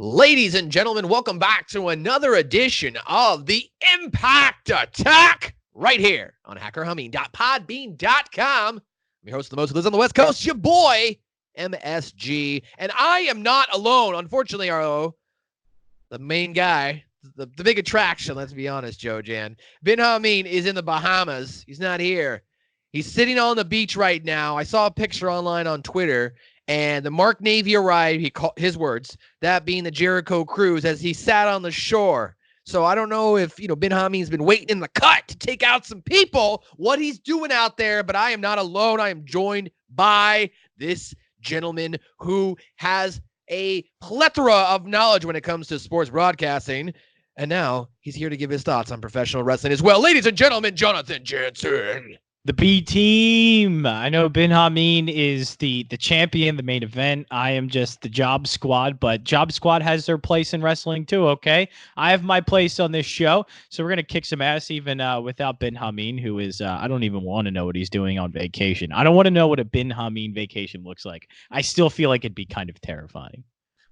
Ladies and gentlemen, welcome back to another edition of the Impact Attack right here on hackerhumming.podbean.com. I'm your host of the most who lives on the West Coast, your boy, MSG. And I am not alone. Unfortunately, the main guy, the big attraction, let's be honest, Joe Jan. Bin Hameen is in the Bahamas. He's not here. He's sitting on the beach right now. I saw a picture online on Twitter. And the Mark Navy arrived, he called his words, that being the Jericho Cruise, as he sat on the shore. So I don't know if, Bin Hameen's been waiting in the cut to take out some people, what he's doing out there, but I am not alone. I am joined by this gentleman who has a plethora of knowledge when it comes to sports broadcasting. And now he's here to give his thoughts on professional wrestling as well. Ladies and gentlemen, Jonathan Jansen. The B team. I know Bin Hameen is the champion, the main event. I am just the Job Squad, but Job Squad has their place in wrestling too, okay? I have my place on this show, so we're going to kick some ass even without Bin Hameen, who is, I don't even want to know what he's doing on vacation. I don't want to know what a Bin Hameen vacation looks like. I still feel like it'd be kind of terrifying.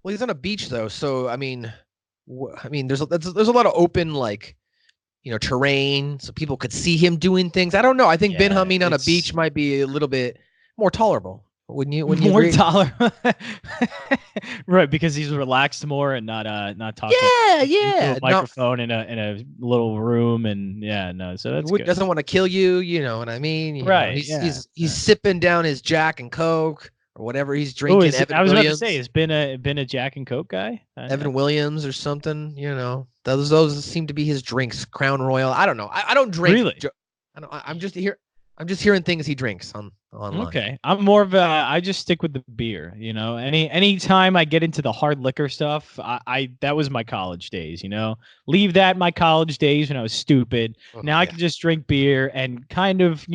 Well, he's on a beach, though, so, there's a lot of open, terrain, so people could see him doing things. I don't know. I think Bin Hameen on a beach might be a little bit more tolerable. Wouldn't you more tolerable? Right, because he's relaxed more and not talking. Yeah. A microphone in a little room, and so that's good. Doesn't want to kill you. You know what I mean? Right. He's sipping down his Jack and Coke or whatever he's drinking. I was about to say, has been a Jack and Coke guy? Evan Williams or something. Those seem to be his drinks. Crown Royal. I don't know. I don't drink. Really? I'm just hearing things he drinks online. Okay, I'm more of I just stick with the beer. Any time I get into the hard liquor stuff, I that was my college days. Leave that my college days when I was stupid. Now I can just drink beer and kind of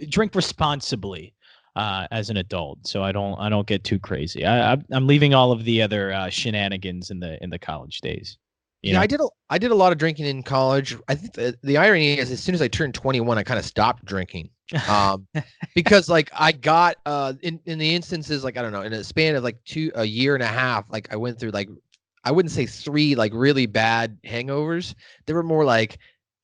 drink responsibly. As an adult, so I don't get too crazy. I'm leaving all of the other shenanigans in the college days. I did a lot of drinking in college. I think the irony is, as soon as I turned 21, I kind of stopped drinking, because I got in the instances, I don't know, in a span of a year and a half, I went through I wouldn't say 3 really bad hangovers. There were more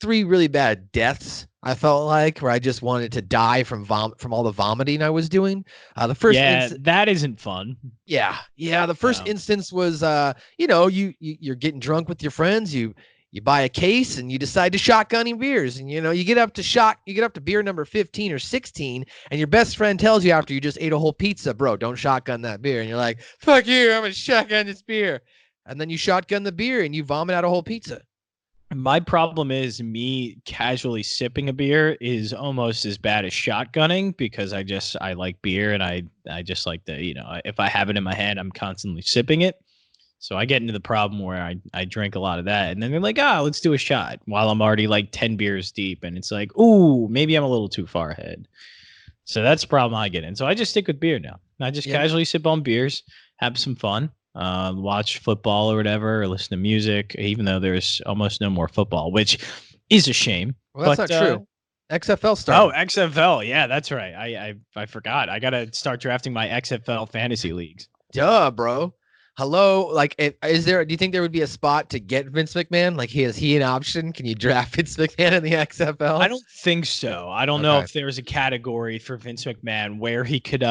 3 really bad deaths. I felt where I just wanted to die from all the vomiting I was doing. The first that isn't fun. Yeah. The first instance was you're getting drunk with your friends. You buy a case and you decide to shotgunning beers, and you get up to beer number 15 or 16, and your best friend tells you after you just ate a whole pizza, bro, don't shotgun that beer, and you're like, fuck you, I'm gonna shotgun this beer, and then you shotgun the beer and you vomit out a whole pizza. My problem is me casually sipping a beer is almost as bad as shotgunning, because I like beer, and I just like to, if I have it in my hand, I'm constantly sipping it. So I get into the problem where I drink a lot of that, and then they're like, let's do a shot, while I'm already 10 beers deep, and it's ooh, maybe I'm a little too far ahead. So that's the problem I get in. So I just stick with beer now. I just casually sip on beers, have some fun. Watch football or whatever, or listen to music, even though there's almost no more football, which is a shame. Well, that's not true. XFL started. Oh, XFL. Yeah, that's right. I forgot. I got to start drafting my XFL fantasy leagues. Duh, bro. Hello. Do you think there would be a spot to get Vince McMahon? Is he an option? Can you draft Vince McMahon in the XFL? I don't think so. I don't know if there's a category for Vince McMahon where he could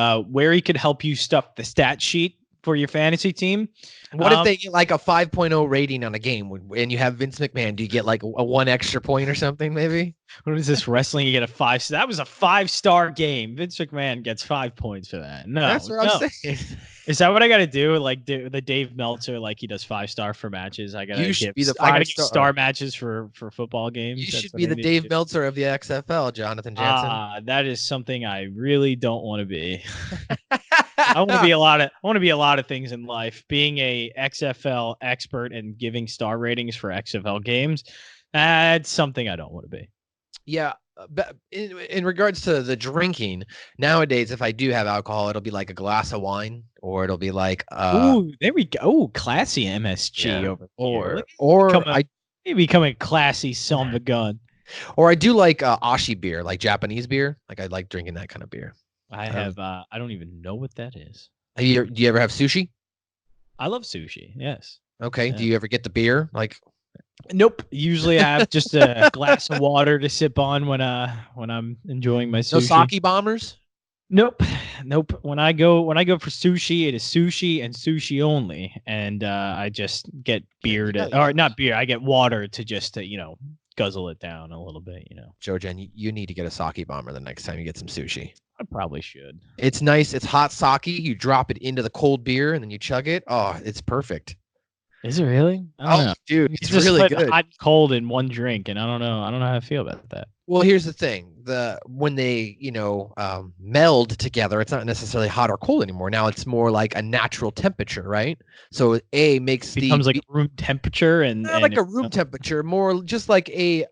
help you stuff the stat sheet for your fantasy team. What if they get a 5.0 rating on a game and you have Vince McMahon? Do you get a 1 extra point or something, maybe? What is this wrestling? You get a 5. That was a 5-star game. Vince McMahon gets 5 points for that. No, that's what I'm saying. Is that what I got to do? The Dave Meltzer, he does 5-star for matches. I got to give star matches for football games. You should be the Dave Meltzer of the XFL, Jonathan Jansen. That is something I really don't want to be. I want to be a lot of things in life. Being a XFL expert and giving star ratings for XFL games, that's something I don't want to be. Yeah, but in regards to the drinking nowadays, if I do have alcohol, it'll be a glass of wine, or it'll be ooh, there we go. Ooh, classy MSG over here. Or I become a classy son of a gun. Or I do ashi beer, Japanese beer. I like drinking that kind of beer. I don't even know what that is. Do you ever have sushi? I love sushi. Yes. Okay. Yeah. Do you ever get the beer? Like, Nope. Usually I have just a glass of water to sip on when I'm enjoying my no sushi. sake bombers? Nope. Nope. When I go for sushi, it is sushi and sushi only. And I just get beer or not beer, I get water to just to, guzzle it down a little bit. Joe Jen, you need to get a sake bomber the next time you get some sushi. I probably should. It's nice. It's hot sake. You drop it into the cold beer and then you chug it. Oh, it's perfect. Is it really? I don't know. Dude, it's just really good. Hot and cold in one drink, and I don't know how I feel about that. Well, here's the thing: when they meld together, it's not necessarily hot or cold anymore. Now it's more like a natural temperature, right? So makes becomes like room temperature and not like a room temperature, more just like a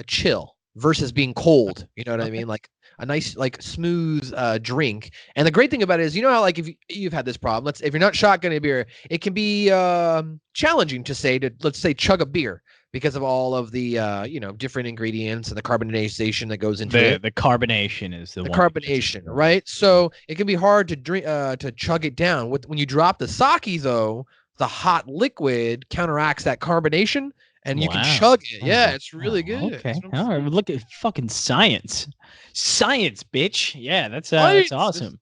chill versus being cold. You know what I mean? Like a nice, like smooth drink. And the great thing about it is, how like if you've had this problem, if you're not shotgunning a beer, it can be challenging to let's say chug a beer because of all of the different ingredients and the carbonization that goes into it. The carbonation is the one carbonation, right? So it can be hard to drink to chug it down. When you drop the sake, though, the hot liquid counteracts that carbonation. And you can chug it. Yeah, it's really good. Okay. All right. Look at fucking science. Science, bitch. Yeah, that's awesome.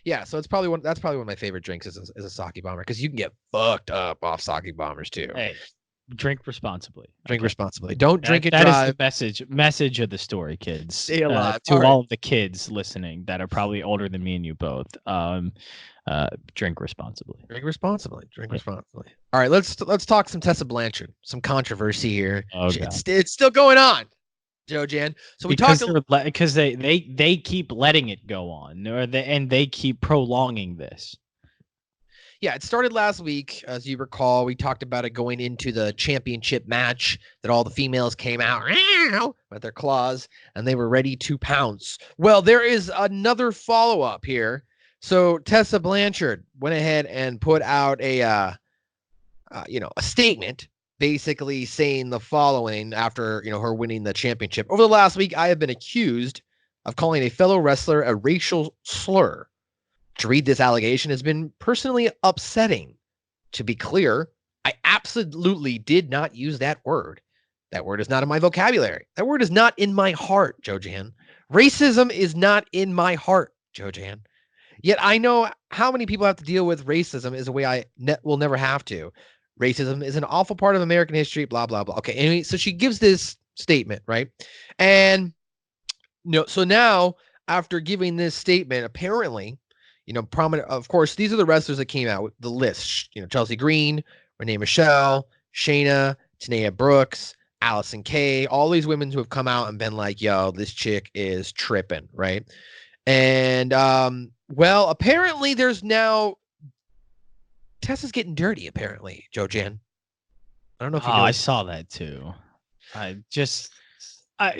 Yeah, so that's probably one of my favorite drinks is a sake bomber because you can get fucked up off sake bombers too. Hey, drink responsibly. Drink responsibly. Don't drink and drive. That is the message of the story, kids. Stay alive. To all of the kids listening that are probably older than me and you both. Drink responsibly. Drink responsibly. All right, let's talk some Tessa Blanchard. Some controversy here. Oh, it's still going on, Joe Jan. So because they keep letting it go on, and they keep prolonging this. Yeah, it started last week, as you recall. We talked about it going into the championship match that all the females came out with their claws and they were ready to pounce. Well, there is another follow-up here. So Tessa Blanchard went ahead and put out a statement basically saying the following after, her winning the championship. Over the last week, I have been accused of calling a fellow wrestler a racial slur. To read this allegation has been personally upsetting. To be clear, I absolutely did not use that word. That word is not in my vocabulary. That word is not in my heart, Joe Jan. Racism is not in my heart, Joe Jan. Yet I know how many people have to deal with racism is a way I will never have to. Racism is an awful part of American history, blah, blah, blah. Okay, anyway, so she gives this statement, right? And, so now after giving this statement, apparently, prominent, of course, these are the wrestlers that came out with the list. Chelsea Green, Renee Michelle, Shayna, Tanea Brooks, Allison Kay, all these women who have come out and been like, yo, this chick is tripping, right? And, well, apparently there's now Tessa's getting dirty, apparently, Joe Jan. I don't know if you know. I saw that too.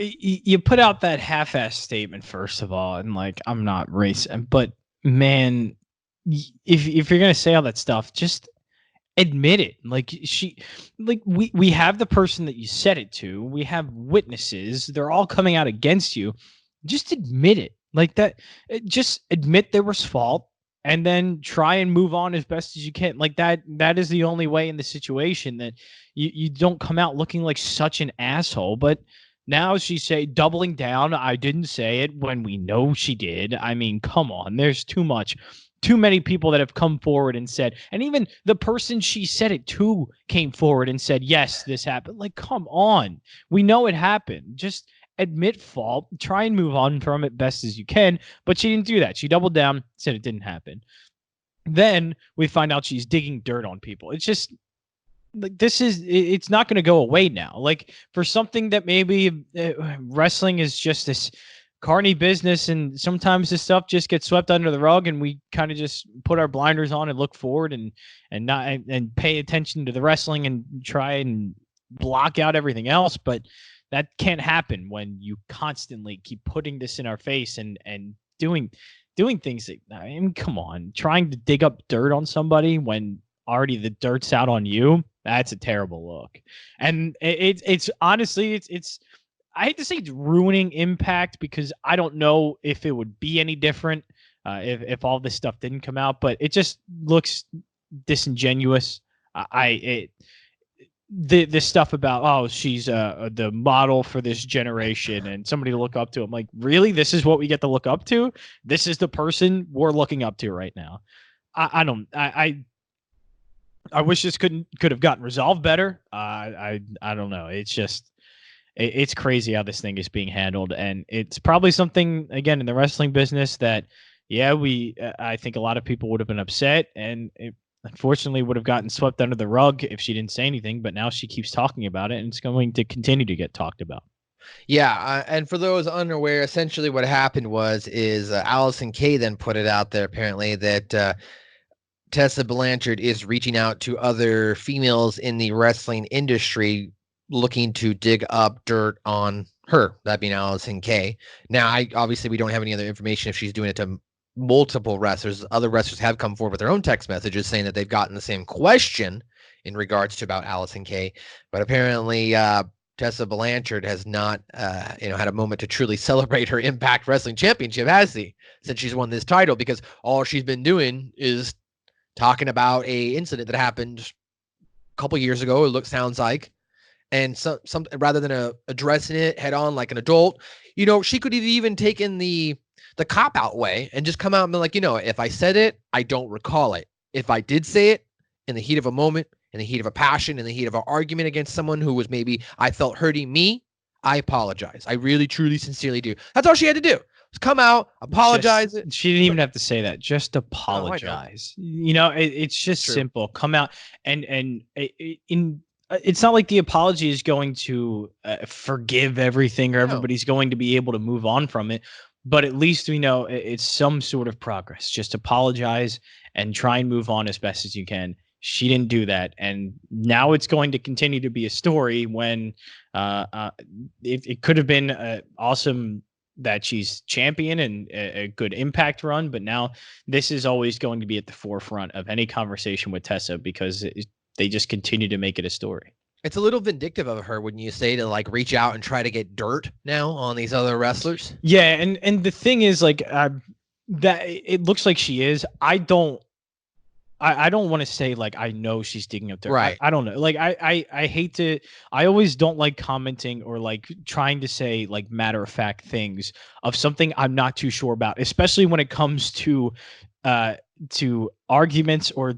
You put out that half-ass statement, first of all, and like, I'm not racist, but man, if you're gonna say all that stuff, just admit it. Like we have the person that you said it to. We have witnesses. They're all coming out against you. Just admit it. Like that. Just admit there was fault, and then try and move on as best as you can. Like that. That is the only way in the situation that you don't come out looking like such an asshole. But now she's doubling down. I didn't say it when we know she did. I mean, come on. There's too many people that have come forward and said, and even the person she said it to came forward and said, yes, this happened. Like, come on. We know it happened. Just admit fault. Try and move on from it best as you can. But she didn't do that. She doubled down, said it didn't happen. Then we find out she's digging dirt on people. It's just, like, it's not going to go away now. Like, for something that maybe wrestling is just this carny business, and sometimes this stuff just gets swept under the rug, and we kind of just put our blinders on and look forward and pay attention to the wrestling and try and block out everything else. But that can't happen when you constantly keep putting this in our face and doing things that, I mean, come on, trying to dig up dirt on somebody when already the dirt's out on you. That's a terrible look. And it's honestly, it's I hate to say it's ruining Impact, because I don't know if it would be any different if all this stuff didn't come out, but it just looks disingenuous. This stuff about she's the model for this generation and somebody to look up to. I'm like, really? This is what we get to look up to? This is the person we're looking up to right now. I wish this could have gotten resolved better. I don't know. It's just it's crazy how this thing is being handled, and it's probably something again in the wrestling business that I think a lot of people would have been upset, and it unfortunately would have gotten swept under the rug if she didn't say anything. But now she keeps talking about it, and it's going to continue to get talked about. Yeah, and for those unaware, essentially what happened is Allison Kay then put it out there apparently that Tessa Blanchard is reaching out to other females in the wrestling industry looking to dig up dirt on her, that being Allison Kay. Now, obviously we don't have any other information if she's doing it to multiple wrestlers. Other wrestlers have come forward with their own text messages saying that they've gotten the same question in regards to about Allison Kay, but apparently Tessa Blanchard has not had a moment to truly celebrate her Impact Wrestling Championship, has she, since she's won this title, because all she's been doing is talking about a incident that happened a couple years ago, sounds like, and some rather than addressing it head on like an adult, she could have even taken the cop out way and just come out and be like, if I said it, I don't recall it. If I did say it in the heat of a moment, in the heat of a passion, in the heat of an argument against someone who was maybe I felt hurting me, I apologize. I really, truly, sincerely do. That's all she had to do. Just come out, apologize. She didn't even have to say that. Just apologize. It's just simple. Come out it's not like the apology is going to forgive everything or everybody's going to be able to move on from it. But at least we know it's some sort of progress. Just apologize and try and move on as best as you can. She didn't do that. And now it's going to continue to be a story when it could have been awesome that she's champion and a good Impact run. But now this is always going to be at the forefront of any conversation with Tessa because they just continue to make it a story. It's a little vindictive of her, wouldn't you say, to like reach out and try to get dirt now on these other wrestlers? Yeah, and the thing is, like, that it looks like she is. I don't want to say like I know she's digging up there. Right. I don't know. Like I hate to. I always don't like commenting or like trying to say like matter of fact things of something I'm not too sure about, especially when it comes to arguments or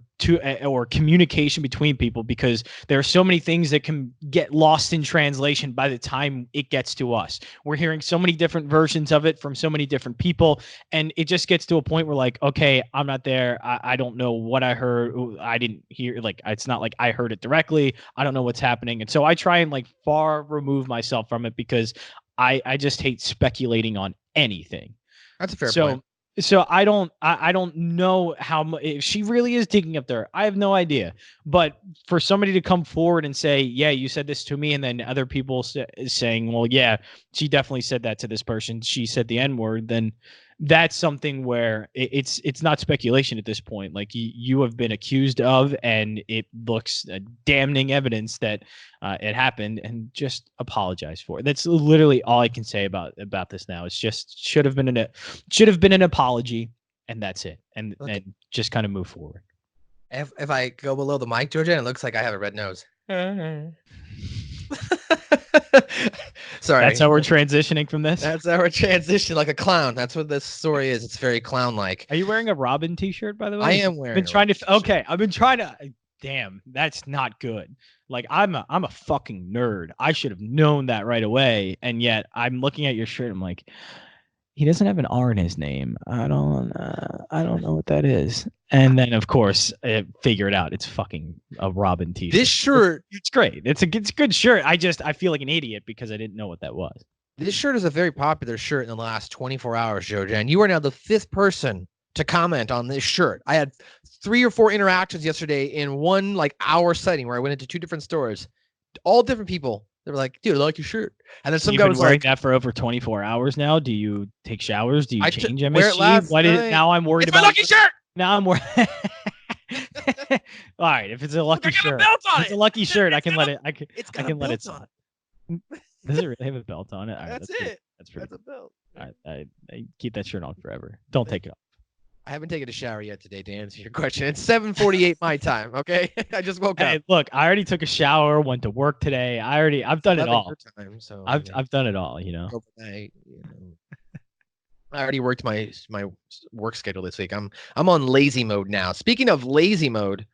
communication between people, because there are so many things that can get lost in translation by the time it gets to us. We're hearing so many different versions of it from so many different people, and it just gets to a point where like, okay, I'm not there. I don't know what I heard. I didn't hear, like, it's not like I heard it directly. I don't know what's happening. And so I try and like far remove myself from it because I just hate speculating on anything. That's a fair point. So I don't know how much, if she really is digging up there. I have no idea. But for somebody to come forward and say, yeah, you said this to me, and then other people saying, well, yeah, she definitely said that to this person. She said the N-word. Then that's something where it's not speculation at this point. Like you have been accused of, and it looks damning evidence that it happened, and just apologize for it. That's literally all I can say about this now. It's just should have been an apology, and that's it. And just kind of move forward. If I go below the mic, Georgia, it looks like I have a red nose. Sorry. That's how we're transitioning from this? That's how we're transitioning, like a clown. That's what this story is. It's very clown-like. Are you wearing a Robin t-shirt, by the way? I am wearing I've been trying to... Damn, that's not good. Like, I'm a fucking nerd. I should have known that right away. And yet, I'm looking at your shirt. I'm like, he doesn't have an R in his name. I don't know what that is. And then, of course, figure it out. It's fucking a Robin t-shirt. This shirt, it's great. It's a good shirt. I feel like an idiot because I didn't know what that was. This shirt is a very popular shirt in the last 24 hours, Joe Jan. You are now the 5th person to comment on this shirt. I had 3 or 4 interactions yesterday in one like hour setting where I went into 2 different stores. All different people. They were like, dude, I like your shirt. And then some guy was wearing like, that for over 24 hours now. Do you take showers? Do you change wear it last MSG? Now I'm worried about my lucky shirt. Now I'm worried. All right, if it's a lucky shirt, it's a lucky shirt. I can let it. I can let it slide. Does it really have a belt on it? All right, that's it. That's pretty. That's a belt. All right, I keep that shirt on forever. Don't take it off. I haven't taken a shower yet today to answer your question. It's 7:48 my time. Okay, I just woke Hey, up. look, I already took a shower, went to work today. I've done it 11 all. your time, so I've done it all. overnight. I already worked my work schedule this week. I'm on lazy mode now. Speaking of lazy mode,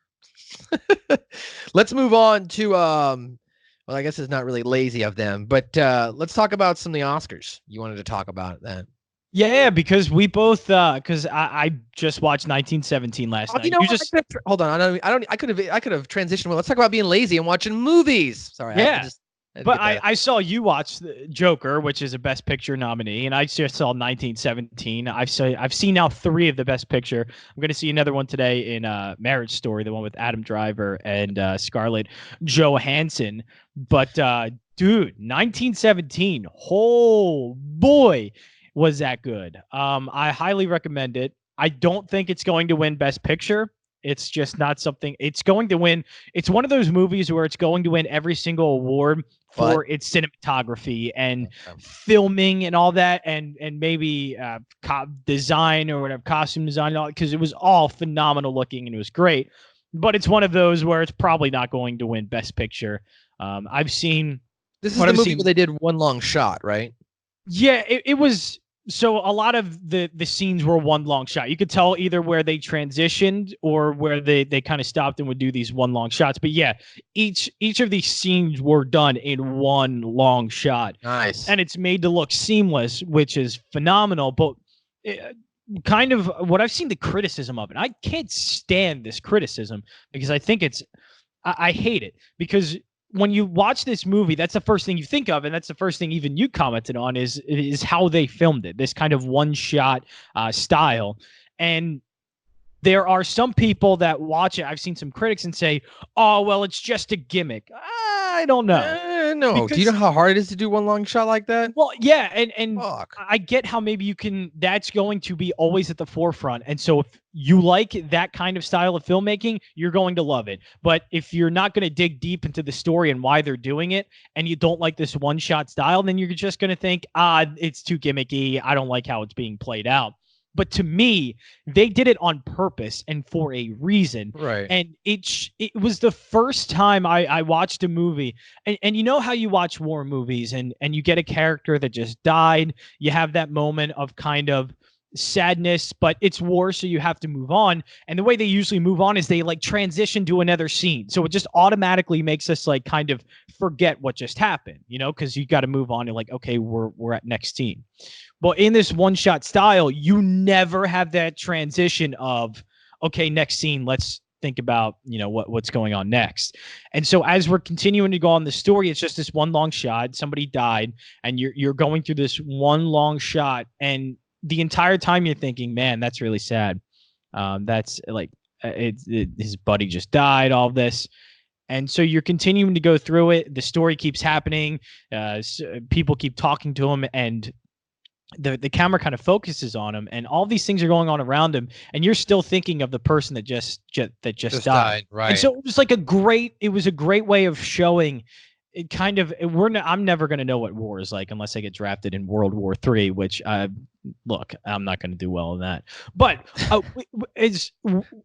let's move on to well, I guess it's not really lazy of them, but let's talk about some of the Oscars. You wanted to talk about that. Yeah, because we both because I just watched 1917 last Oh, night. you know You what? just Hold on. I could have transitioned. Well, let's talk about being lazy and watching movies. Sorry, I yeah. just had to But get that. I saw you watch the Joker, which is a Best Picture nominee, and I just saw 1917. I've seen now 3 of the Best Picture. I'm going to see another one today in Marriage Story, the one with Adam Driver and Scarlett Johansson. But dude, 1917, oh boy, was that good. I highly recommend it. I don't think it's going to win Best Picture. It's just not something it's going to win. It's one of those movies where it's going to win every single award for its cinematography and filming and all that, and maybe design or whatever, costume design, because it was all phenomenal looking and it was great. But it's one of those where it's probably not going to win Best Picture. I've seen This is the movie where they did one long shot, right? Yeah, it was. So a lot of the scenes were one long shot. You could tell either where they transitioned or where they kind of stopped and would do these one long shots. But yeah, each of these scenes were done in one long shot. Nice. And it's made to look seamless, which is phenomenal. But kind of what I've seen the criticism of it, I can't stand this criticism because I think I hate it because when you watch this movie, that's the first thing you think of, and that's the first thing even you commented on is how they filmed it, this kind of one-shot style. And there are some people that watch it. I've seen some critics and say, "Oh, well, it's just a gimmick." I don't know. No. Because, do you know how hard it is to do one long shot like that? Well, yeah, and Fuck. I get how maybe you can. That's going to be always at the forefront, and so if you like that kind of style of filmmaking, you're going to love it. But if you're not going to dig deep into the story and why they're doing it, and you don't like this one-shot style, then you're just going to think, it's too gimmicky. I don't like how it's being played out. But to me, they did it on purpose and for a reason. Right. And it was the first time I watched a movie. And you know how you watch war movies and you get a character that just died. You have that moment of kind of sadness, but it's war, so you have to move on. And the way they usually move on is they like transition to another scene. So it just automatically makes us like kind of forget what just happened, because you got to move on and like, okay, we're at next scene. Well, in this one-shot style, you never have that transition of, okay, next scene, let's think about, what's going on next. And so as we're continuing to go on the story, it's just this one long shot. Somebody died, and you're going through this one long shot, and the entire time you're thinking, man, that's really sad. That's like his buddy just died, all this. And so you're continuing to go through it. The story keeps happening. People keep talking to him, and the camera kind of focuses on him, and all these things are going on around him, and you're still thinking of the person that just died. Right. And so it was like a great way of showing it. Kind of, I'm never going to know what war is like unless I get drafted in World War III, which look, I'm not going to do well in that. But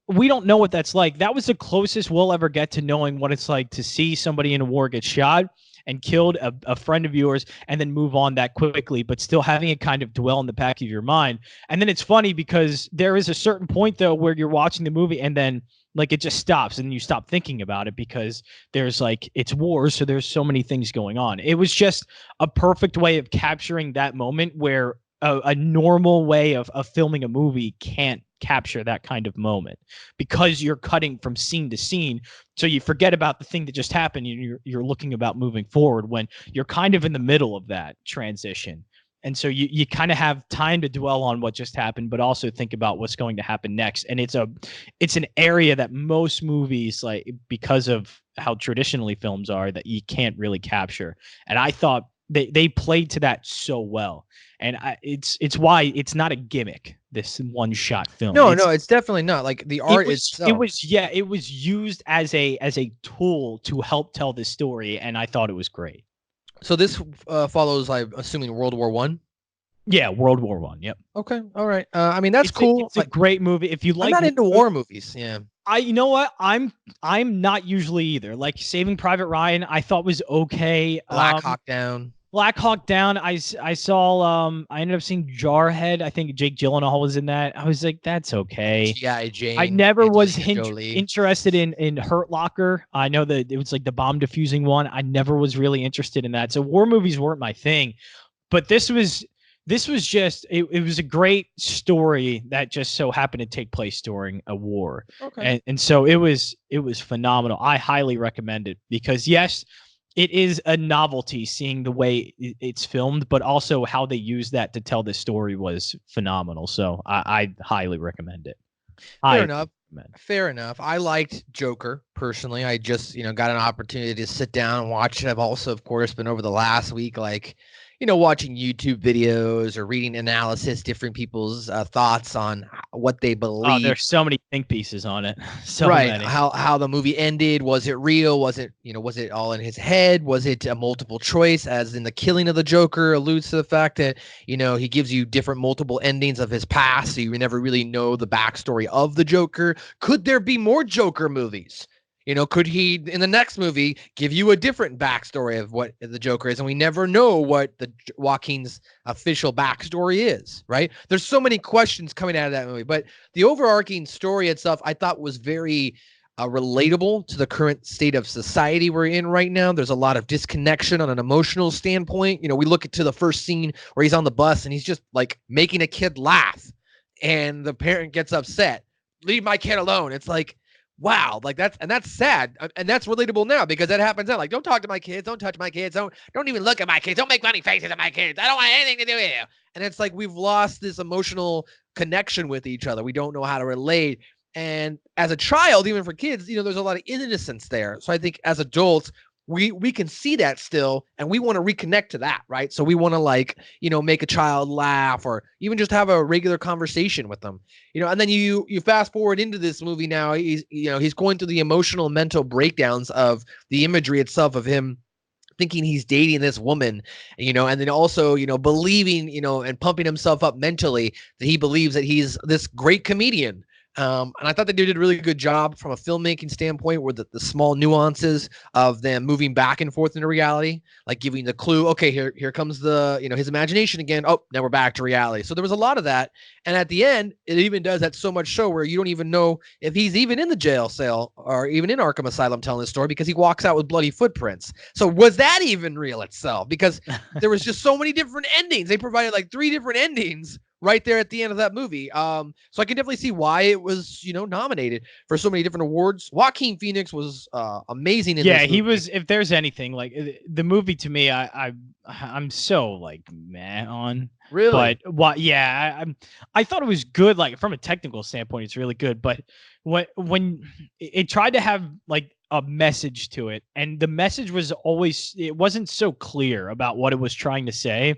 we don't know what that's like. That was the closest we'll ever get to knowing what it's like to see somebody in a war get shot and killed a friend of yours and then move on that quickly, but still having it kind of dwell in the back of your mind. And then it's funny because there is a certain point, though, where you're watching the movie and then like it just stops and you stop thinking about it because there's like, it's war, so there's so many things going on. It was just a perfect way of capturing that moment where a normal way of filming a movie can't capture that kind of moment because you're cutting from scene to scene, so you forget about the thing that just happened and you're looking about moving forward when you're kind of in the middle of that transition. And so you kind of have time to dwell on what just happened, but also think about what's going to happen next. And it's an area that most movies, like because of how traditionally films are, that you can't really capture. And I thought they played to that so well. And it's why it's not a gimmick, this one-shot film. No, it's definitely not. Like the art itself. It was used as a tool to help tell this story, and I thought it was great. So this follows, I'm assuming, World War I. Yeah, World War One. Yep. Okay, all right. I mean, that's cool. It's a great movie. If you I'm like, not into war movies. Yeah. you know what? I'm not usually either. Like Saving Private Ryan, I thought was okay. Black Hawk Down. Black Hawk Down. I saw. I ended up seeing Jarhead. I think Jake Gyllenhaal was in that. I was like, that's okay. G.I. Jane. I never was interested in Hurt Locker. I know that it was like the bomb diffusing one. I never was really interested in that. So war movies weren't my thing. But this was just it was a great story that just so happened to take place during a war. Okay. And so it was phenomenal. I highly recommend it because yes, it is a novelty seeing the way it's filmed, but also how they use that to tell the story was phenomenal. So I highly recommend it. Fair enough. I liked Joker personally. I just, got an opportunity to sit down and watch it. I've also, of course, been over the last week, watching YouTube videos or reading analysis, different people's thoughts on what they believe. Oh, there's so many think pieces on it. So right. Many. How the movie ended. Was it real? Was it, was it all in his head? Was it a multiple choice, as in The Killing of the Joker alludes to the fact that, he gives you different multiple endings of his past. So you never really know the backstory of the Joker. Could there be more Joker movies? Could he, in the next movie, give you a different backstory of what the Joker is? And we never know what the Joaquin's official backstory is, right? There's so many questions coming out of that movie. But the overarching story itself, I thought was very relatable to the current state of society we're in right now. There's a lot of disconnection on an emotional standpoint. We look to the first scene where he's on the bus and he's just like making a kid laugh. And the parent gets upset. Leave my kid alone. It's like, wow, that's sad, and that's relatable now because that happens now. Like, don't talk to my kids, don't touch my kids, don't even look at my kids, don't make funny faces at my kids. I don't want anything to do with you. And it's like we've lost this emotional connection with each other. We don't know how to relate. And as a child, even for kids, there's a lot of innocence there. So I think as adults, we can see that still, and we want to reconnect to that, right? So we want to make a child laugh or even just have a regular conversation with them, and then you fast forward into this movie now. He's going through the emotional mental breakdowns of the imagery itself of him thinking he's dating this woman, and then also, believing, and pumping himself up mentally that he believes that he's this great comedian. And I thought they did a really good job from a filmmaking standpoint where the small nuances of them moving back and forth into reality, like giving the clue, okay, here comes the, his imagination again. Oh, now we're back to reality. So there was a lot of that. And at the end, it even does that so much so where you don't even know if he's even in the jail cell or even in Arkham Asylum telling the story because he walks out with bloody footprints. So was that even real itself? Because there was just so many different endings. They provided like 3 different endings right there at the end of that movie. So I can definitely see why it was, nominated for so many different awards. Joaquin Phoenix was amazing in this movie. He was, if there's anything, like the movie to me, I'm so like meh on. Really? But I thought it was good, like from a technical standpoint, it's really good. But when it tried to have like a message to it, and the message was always, it wasn't so clear about what it was trying to say.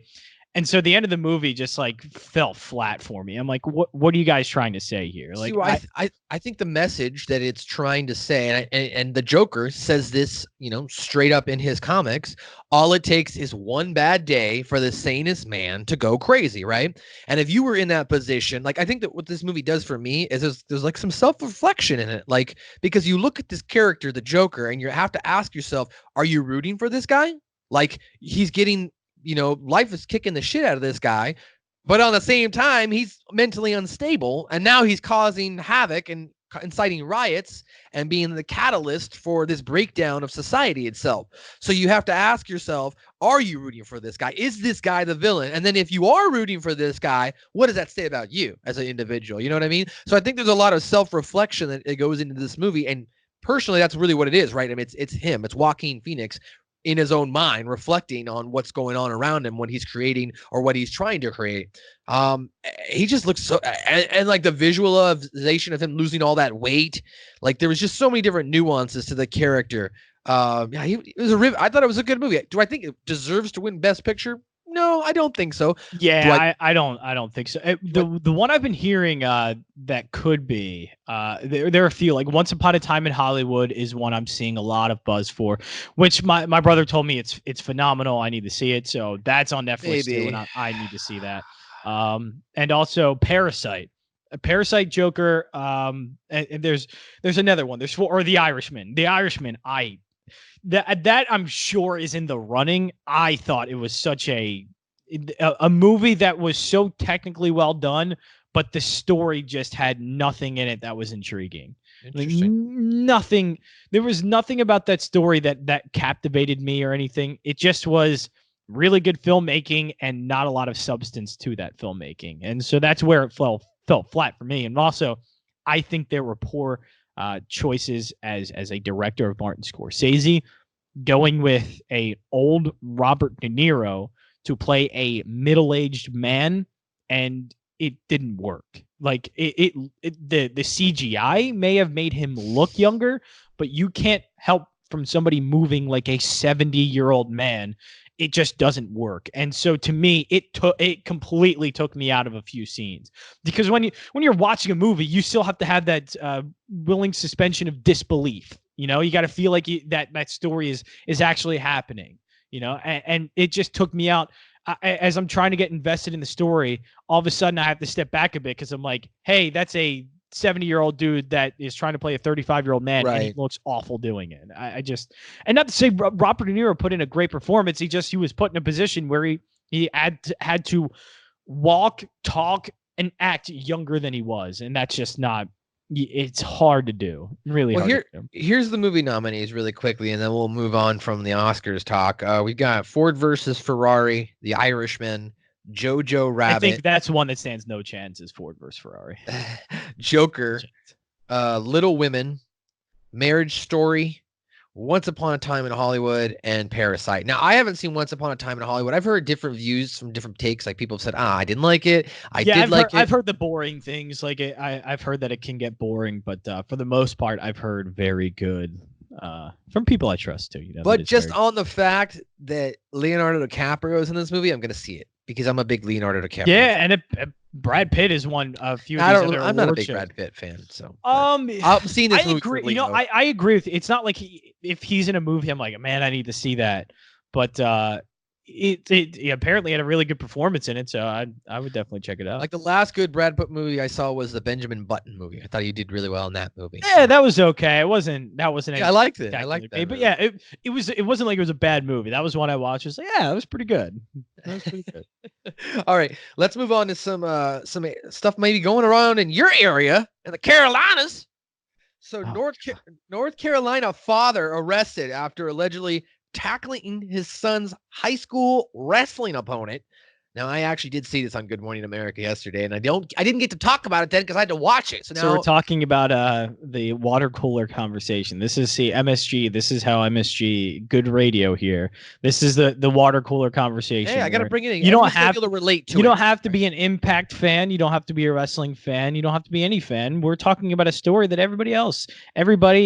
And so the end of the movie just like fell flat for me. I'm like, what are you guys trying to say here? Like, I think the message that it's trying to say, and the Joker says this, straight up in his comics, all it takes is one bad day for the sanest man to go crazy, right? And if you were in that position, like, I think that what this movie does for me is there's like some self-reflection in it, like, because you look at this character, the Joker, and you have to ask yourself, are you rooting for this guy? Like, he's getting, life is kicking the shit out of this guy, but on the same time, he's mentally unstable, and now he's causing havoc and inciting riots and being the catalyst for this breakdown of society itself. So you have to ask yourself, are you rooting for this guy? Is this guy the villain? And then if you are rooting for this guy, what does that say about you as an individual? You know what I mean? So I think there's a lot of self-reflection that goes into this movie, and personally, that's really what it is, right? I mean, it's him. It's Joaquin Phoenix in his own mind, reflecting on what's going on around him when he's creating or what he's trying to create. He just looks so, and like the visualization of him losing all that weight, like there was just so many different nuances to the character. It was I thought it was a good movie. Do I think it deserves to win Best Picture? No, I don't think so. Yeah, I don't think so. The one I've been hearing that could be there are a few, like Once Upon a Time in Hollywood is one I'm seeing a lot of buzz for, which my brother told me it's phenomenal. I need to see it, so that's on Netflix too, and I need to see that. And also Parasite. Parasite, Joker, and there's another one. There's four, or The Irishman. The Irishman, that I'm sure is in the running. I thought it was such a movie that was so technically well done, but the story just had nothing in it that was intriguing. Like, nothing. There was nothing about that story that captivated me or anything. It just was really good filmmaking and not a lot of substance to that filmmaking. And so that's where it felt flat for me. And also, I think there were poor choices as a director of Martin Scorsese, going with a old Robert De Niro to play a middle-aged man, and it didn't work. Like the CGI may have made him look younger, but you can't help from somebody moving like a 70-year-old man. It just doesn't work. And so to me, it completely took me out of a few scenes, because when you're watching a movie, you still have to have that willing suspension of disbelief. You know, you got to feel like that story is actually happening, you know, and it just took me out. As I'm trying to get invested in the story, all of a sudden I have to step back a bit, because I'm like, hey, that's a 70-year-old dude that is trying to play a 35-year-old man, right, and he looks awful doing it. I just, and not to say Robert De Niro put in a great performance, he was put in a position where he had to walk, talk, and act younger than he was, and that's just not. It's hard to do. Really hard to do. Here's the movie nominees really quickly, and then we'll move on from the Oscars talk. We've got Ford versus Ferrari, The Irishman, Jojo Rabbit. I think that's one that stands no chance, is Ford versus Ferrari. Joker, Little Women, Marriage Story, Once Upon a Time in Hollywood, and Parasite. Now, I haven't seen Once Upon a Time in Hollywood. I've heard different views from different takes. Like, people have said, I didn't like it. I've heard the boring things. Like, I've heard that it can get boring, but for the most part, I've heard very good from people I trust too. You know, but just on the fact that Leonardo DiCaprio is in this movie, I'm going to see it, because I'm a big Leonardo DiCaprio. Yeah, and Brad Pitt is one a few. I'm not a big Brad Pitt fan, so I'm seeing this movie. Agree. You know, I agree with you. It's not like if he's in a movie, I'm like, man, I need to see that. But it apparently had a really good performance in it, so I would definitely check it out. Like, the last good Brad Pitt movie I saw was the Benjamin Button movie. I thought he did really well in that movie. Yeah, that was okay. That wasn't. Yeah, I liked it. I liked that. But yeah, it wasn't like it was a bad movie. That was one I watched. It was like, yeah, that was pretty good. That was pretty good. All right, let's move on to some stuff maybe going around in your area in the Carolinas. So North Carolina father arrested after allegedly tackling his son's high school wrestling opponent. Now, I actually did see this on Good Morning America yesterday, and I didn't get to talk about it then because I had to watch it. So we're talking about the water cooler conversation. This is MSG. This is how MSG, good radio here. This is the water cooler conversation. Hey, I got to bring it in. You don't have to relate to. You don't have to be an Impact fan. You don't have to be a wrestling fan. You don't have to be any fan. We're talking about a story that everybody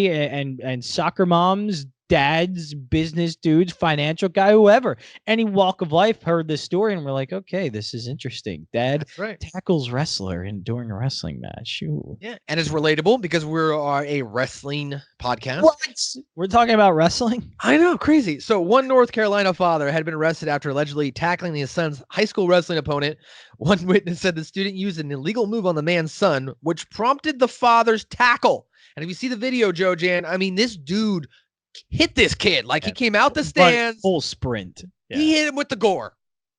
and soccer moms, dads, business dudes, financial guy, whoever, any walk of life heard this story and we're like, okay, this is interesting. Dad tackles wrestler during a wrestling match. Ooh. Yeah, and it's relatable because we are a wrestling podcast. What? We're talking about wrestling? I know, crazy. So one North Carolina father had been arrested after allegedly tackling his son's high school wrestling opponent. One witness said the student used an illegal move on the man's son, which prompted the father's tackle. And if you see the video, Joe Jan, I mean, this dude hit this kid like he came out the stands, full sprint. Yeah. He hit him with the gore.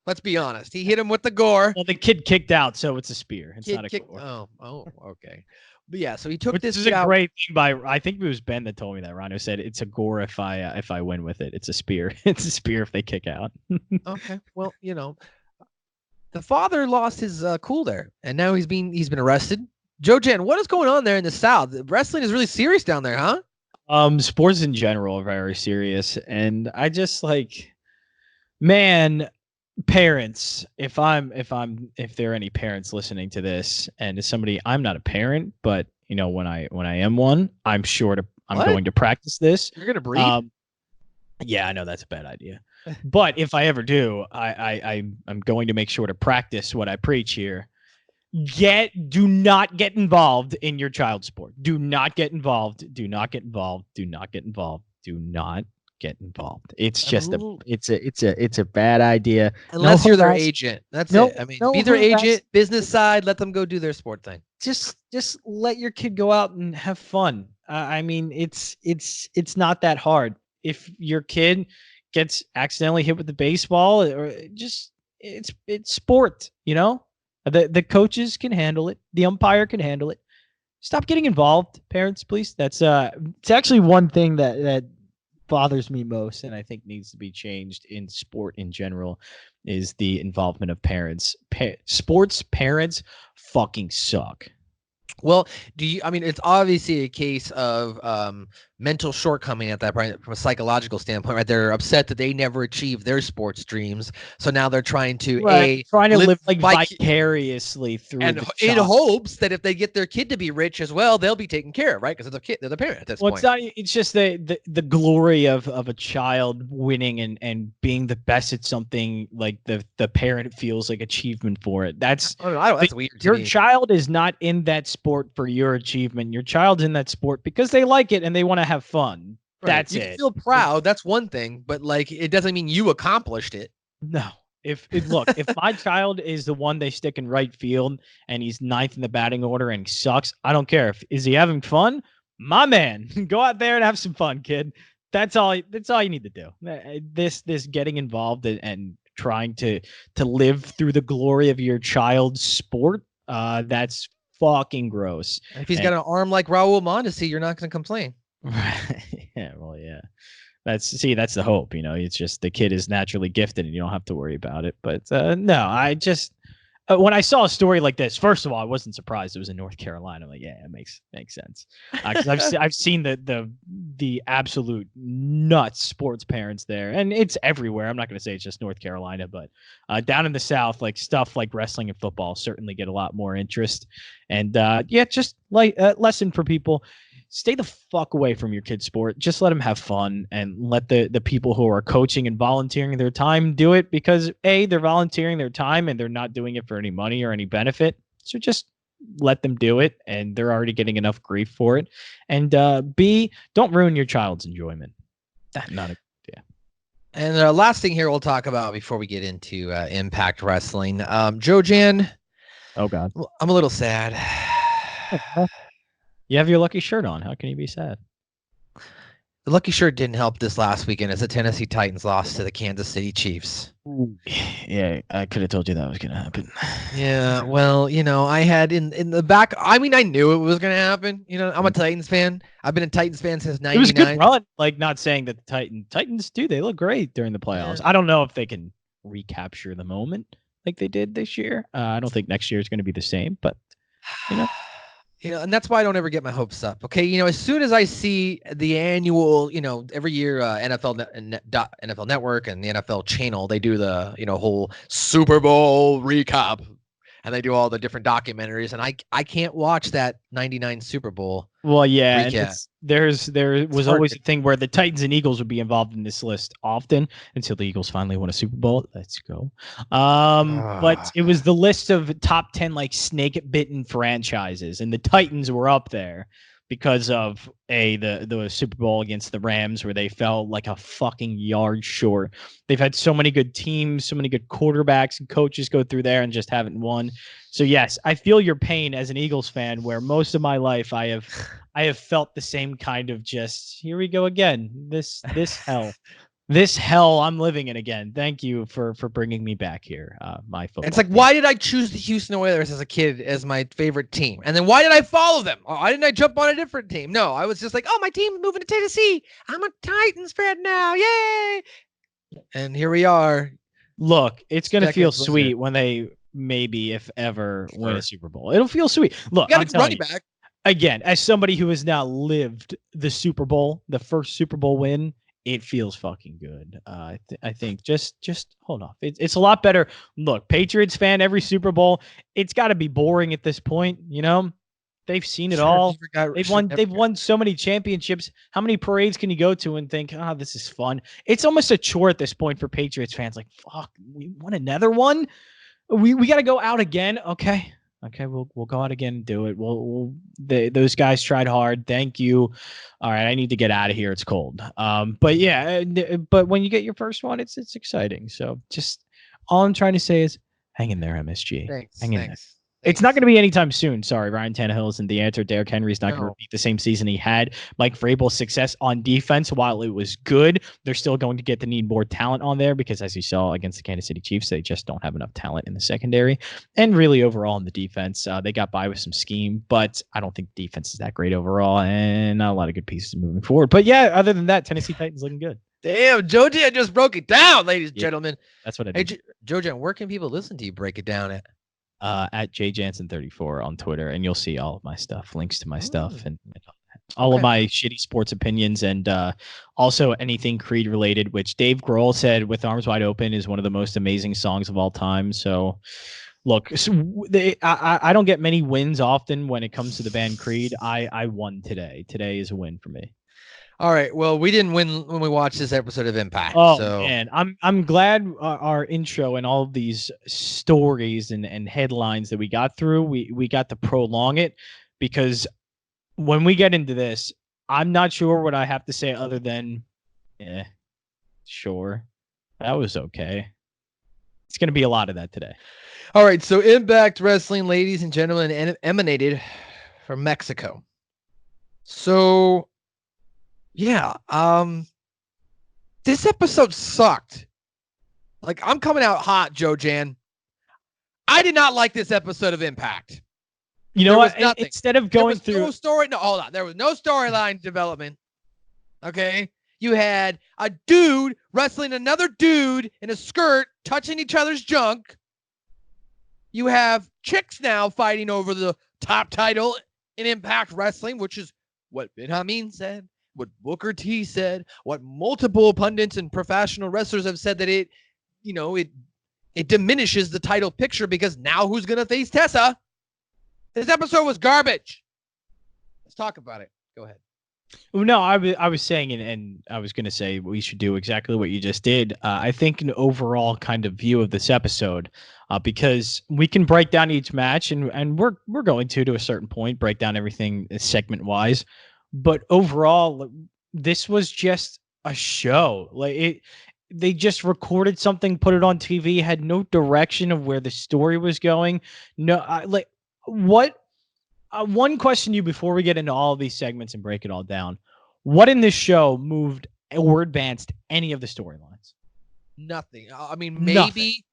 Let's be honest. He hit him with the gore. Well, the kid kicked out, so it's a spear. It's not a gore. Oh, okay. But yeah, so he took this. This is a great thing by. I think it was Ben that told me that. Rhino said it's a gore if I win with it. It's a spear. It's a spear if they kick out. Okay. Well, you know, the father lost his cool there, and now he's been arrested. Joe Jan, what is going on there in the South? Wrestling is really serious down there, huh? Sports in general are very serious, and I just man, parents. If there are any parents listening to this, and as somebody, I'm not a parent, but you know, when I am one, I'm going to practice this. You're gonna breed? Yeah, I know that's a bad idea, but if I ever do, I'm going to make sure to practice what I preach here. Do not get involved in your child's sport. Do not get involved. Do not get involved. Do not get involved. Do not get involved. It's I'm just a a little- it's a bad idea. Unless No you're their harass- agent. That's no, it. I mean, no be their harass- agent, business side, let them go do their sport thing. just let your kid go out and have fun. I mean, it's not that hard. If your kid gets accidentally hit with the baseball, or just it's sport, you know. The coaches can handle it. The umpire can handle it. Stop getting involved, parents, please. That's it's actually one thing that bothers me most, and I think needs to be changed in sport in general, is the involvement of parents. Sports parents fucking suck. Well, I mean, it's obviously a case of mental shortcoming at that point from a psychological standpoint, right? They're upset that they never achieved their sports dreams. So now they're trying to trying to live like vic- vicariously through and the in child. hopes that if they get their kid to be rich as well, they'll be taken care of, right? Because they're the parent at this Well, point. it's not. It's just the glory of a child winning and being the best at something. Like the parent feels like achievement for it. That's I don't know, that's weird to your me. child is not in that sport for your achievement. Your child's in that sport because they like it and they want to have fun. Right. That's you it. can feel proud. That's one thing, but like it doesn't mean you accomplished it. No. If my child is the one they stick in right field and he's ninth in the batting order and he sucks, I don't care. Is he having fun? My man, go out there and have some fun, kid. That's all you need to do. This getting involved and trying to live through the glory of your child's sport, that's fucking gross. If he's got an arm like Raul Mondesi, you're not going to complain. Right. Yeah, well, yeah. That's the hope, you know. It's just the kid is naturally gifted and you don't have to worry about it. But no, I just when I saw a story like this, first of all, I wasn't surprised it was in North Carolina. I'm like, yeah, it makes sense. Because I've seen the absolute nuts sports parents there, and it's everywhere. I'm not going to say it's just North Carolina, but down in the South, like stuff like wrestling and football certainly get a lot more interest. And yeah, just like lesson for people. Stay the fuck away from your kid's sport. Just let them have fun and let the people who are coaching and volunteering their time do it, because A, they're volunteering their time and they're not doing it for any money or any benefit. So just let them do it, and they're already getting enough grief for it. And B, don't ruin your child's enjoyment. Not a And the last thing here we'll talk about before we get into Impact Wrestling. Joe Jan. Oh God. I'm a little sad. You have your lucky shirt on. How can you be sad? The lucky shirt didn't help this last weekend as the Tennessee Titans lost to the Kansas City Chiefs. Yeah, I could have told you that was going to happen. Yeah, well, you know, I had in the back. I mean, I knew it was going to happen. You know, I'm a Titans fan. I've been a Titans fan since '99. It was a good run. Like, not saying that the Titans do. They look great during the playoffs. Yeah. I don't know if they can recapture the moment like they did this year. I don't think next year is going to be the same, but you know. You know, and that's why I don't ever get my hopes up. Okay, you know, as soon as I see the annual, you know, every year NFL Network and the NFL channel, they do the, you know, whole Super Bowl recap, and they do all the different documentaries, and I can't watch that '99 Super Bowl. Well, yeah, recap. and there was always a thing where the Titans and Eagles would be involved in this list often until the Eagles finally won a Super Bowl. Let's go. But it was the list of top 10 like snake bitten franchises, and the Titans were up there because of the Super Bowl against the Rams, where they fell like a fucking yard short. They've had so many good teams, so many good quarterbacks and coaches go through there and just haven't won. So yes, I feel your pain as an Eagles fan, where most of my life I have felt the same kind of just, here we go again. This hell. This hell I'm living in again. Thank you for bringing me back here. My football. It's like, why did I choose the Houston Oilers as a kid as my favorite team? And then why did I follow them? Why didn't I jump on a different team? No, I was just like, oh, my team's moving to Tennessee. I'm a Titans fan now. Yay. And here we are. Look, it's going to feel Decades later. sweet when they maybe, if ever, win a Super Bowl. It'll feel sweet. Look, You got I'm a telling running you, back. again, as somebody who has now lived the Super Bowl, the first Super Bowl win, it feels fucking good. I think just hold off. It's a lot better. Look, Patriots fan, every Super Bowl, it's got to be boring at this point. You know, they've seen it all. They've won so many championships. How many parades can you go to and think, this is fun? It's almost a chore at this point for Patriots fans. Like, fuck, we won another one. We got to go out again. Okay. Okay, we'll go out again and do it. Those guys tried hard. Thank you. All right, I need to get out of here. It's cold. But yeah, but when you get your first one, it's exciting. So just all I'm trying to say is hang in there, MSG. Thanks. Hang in there. Thanks. It's not going to be anytime soon. Sorry, Ryan Tannehill isn't the answer. Derrick Henry's not going to repeat the same season he had. Mike Vrabel's success on defense, while it was good, they're still going to need more talent on there because, as you saw against the Kansas City Chiefs, they just don't have enough talent in the secondary. And really overall in the defense, they got by with some scheme, but I don't think the defense is that great overall and not a lot of good pieces moving forward. But yeah, other than that, Tennessee Titans looking good. Damn, Joe Jan just broke it down, ladies and gentlemen. That's what I did. Hey, Joe Jan, where can people listen to you break it down at? At JJansen34 on Twitter, and you'll see all of my stuff, links to my stuff, and all of my shitty sports opinions, and also anything Creed related, which Dave Grohl said "With Arms Wide Open" is one of the most amazing songs of all time. So, look, I don't get many wins often when it comes to the band Creed. I won today. Today is a win for me. All right. Well, we didn't win when we watched this episode of Impact. Oh so. Man, I'm glad our intro and all of these stories and headlines that we got through, we got to prolong it, because when we get into this, I'm not sure what I have to say other than, sure, that was okay. It's going to be a lot of that today. All right. So Impact Wrestling, ladies and gentlemen, emanated from Mexico. So. Yeah, this episode sucked. Like, I'm coming out hot, Joe Jan. I did not like this episode of Impact. You know what? Instead of going through no story, no, hold on. There was no storyline development. Okay, you had a dude wrestling another dude in a skirt, touching each other's junk. You have chicks now fighting over the top title in Impact Wrestling, which is what Ben Hameen said. What Booker T said, what multiple pundits and professional wrestlers have said, that it diminishes the title picture because now who's going to face Tessa? This episode was garbage. Let's talk about it. Go ahead. No, I was saying, and I was going to say we should do exactly what you just did. I think an overall kind of view of this episode, because we can break down each match, and we're going to a certain point, break down everything segment wise. But overall, this was just a show. They just recorded something, put it on TV, had no direction of where the story was going. No, what? One question to you before we get into all of these segments and break it all down: what in this show moved or advanced any of the storylines? Nothing. I mean, maybe.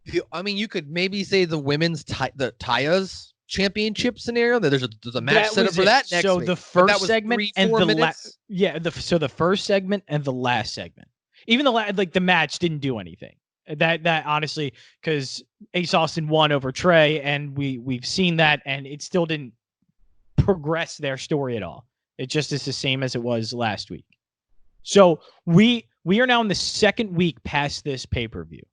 Nothing. I mean, you could maybe say the women's the Taya's championship scenario. There's a match set up for that next so week. The first segment and the last the first segment and the last segment, even the match didn't do anything. That honestly, because Ace Austin won over Trey, and we've seen that, and it still didn't progress their story at all. It just is the same as it was last week. So we are now in the second week past this pay-per-view.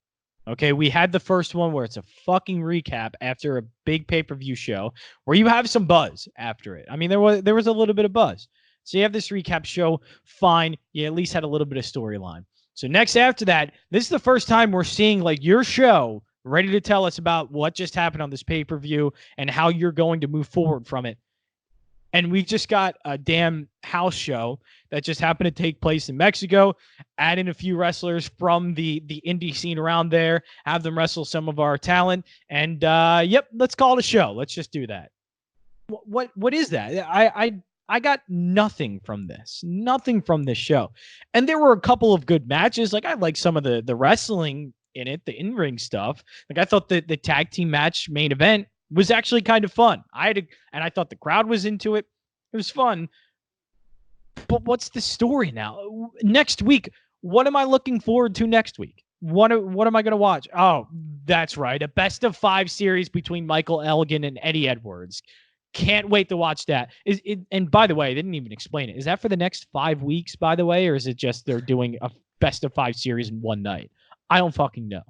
Okay, we had the first one where it's a fucking recap after a big pay-per-view show where you have some buzz after it. I mean, there was a little bit of buzz. So you have this recap show, fine. You at least had a little bit of storyline. So next after that, this is the first time we're seeing like your show ready to tell us about what just happened on this pay-per-view and how you're going to move forward from it. And we just got a damn house show that just happened to take place in Mexico. Add in a few wrestlers from the indie scene around there. Have them wrestle some of our talent. And, let's call it a show. Let's just do that. What is that? I got nothing from this. Nothing from this show. And there were a couple of good matches. Like, I like some of the wrestling in it, the in-ring stuff. Like, I thought the tag team match main event was actually kind of fun. I thought the crowd was into it. It was fun. But what's the story now? Next week, what am I looking forward to next week? What am I going to watch? Oh, that's right. A best of 5 series between Michael Elgin and Eddie Edwards. Can't wait to watch that. And by the way, I didn't even explain it. Is that for the next 5 weeks, by the way? Or is it just they're doing a best of 5 series in one night? I don't fucking know.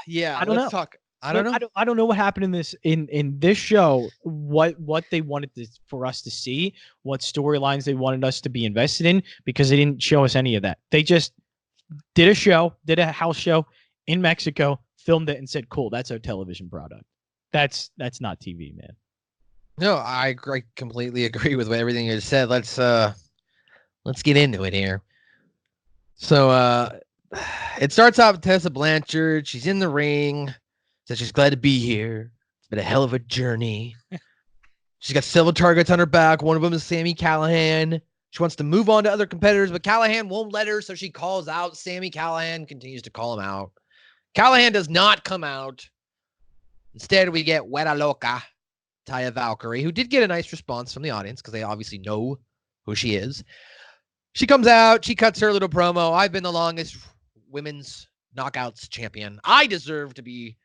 Yeah, let's talk. I don't know. I don't know what happened in this show. What they wanted for us to see, what storylines they wanted us to be invested in, because they didn't show us any of that. They just did a house show in Mexico, filmed it, and said, "Cool, that's our television product." That's not TV, man. No, I completely agree with everything you said. Let's get into it here. So it starts off with Tessa Blanchard. She's in the ring. Says she's glad to be here. It's been a hell of a journey. She's got several targets on her back. One of them is Sami Callihan. She wants to move on to other competitors, but Callihan won't let her, so she calls out Sami Callihan, continues to call him out. Callihan does not come out. Instead, we get Weta Loca, Taya Valkyrie, who did get a nice response from the audience because they obviously know who she is. She comes out. She cuts her little promo. I've been the longest women's knockouts champion. I deserve to be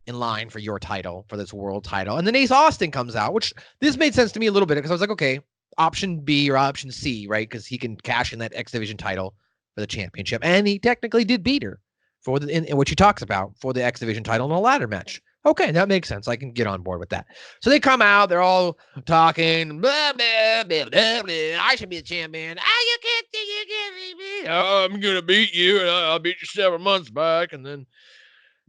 in line for your title, for this world title. And then Ace Austin comes out, which this made sense to me a little bit because I was like, okay, option B or option C, right? Because he can cash in that X Division title for the championship. And he technically did beat her for the in which he talks about for the X Division title in a ladder match. Okay, that makes sense. I can get on board with that. So they come out, they're all talking, blah, blah, blah, blah, blah. I should be the champion. You can't think you can beat me. Oh, I'm gonna beat you, and I'll beat you several months back. And then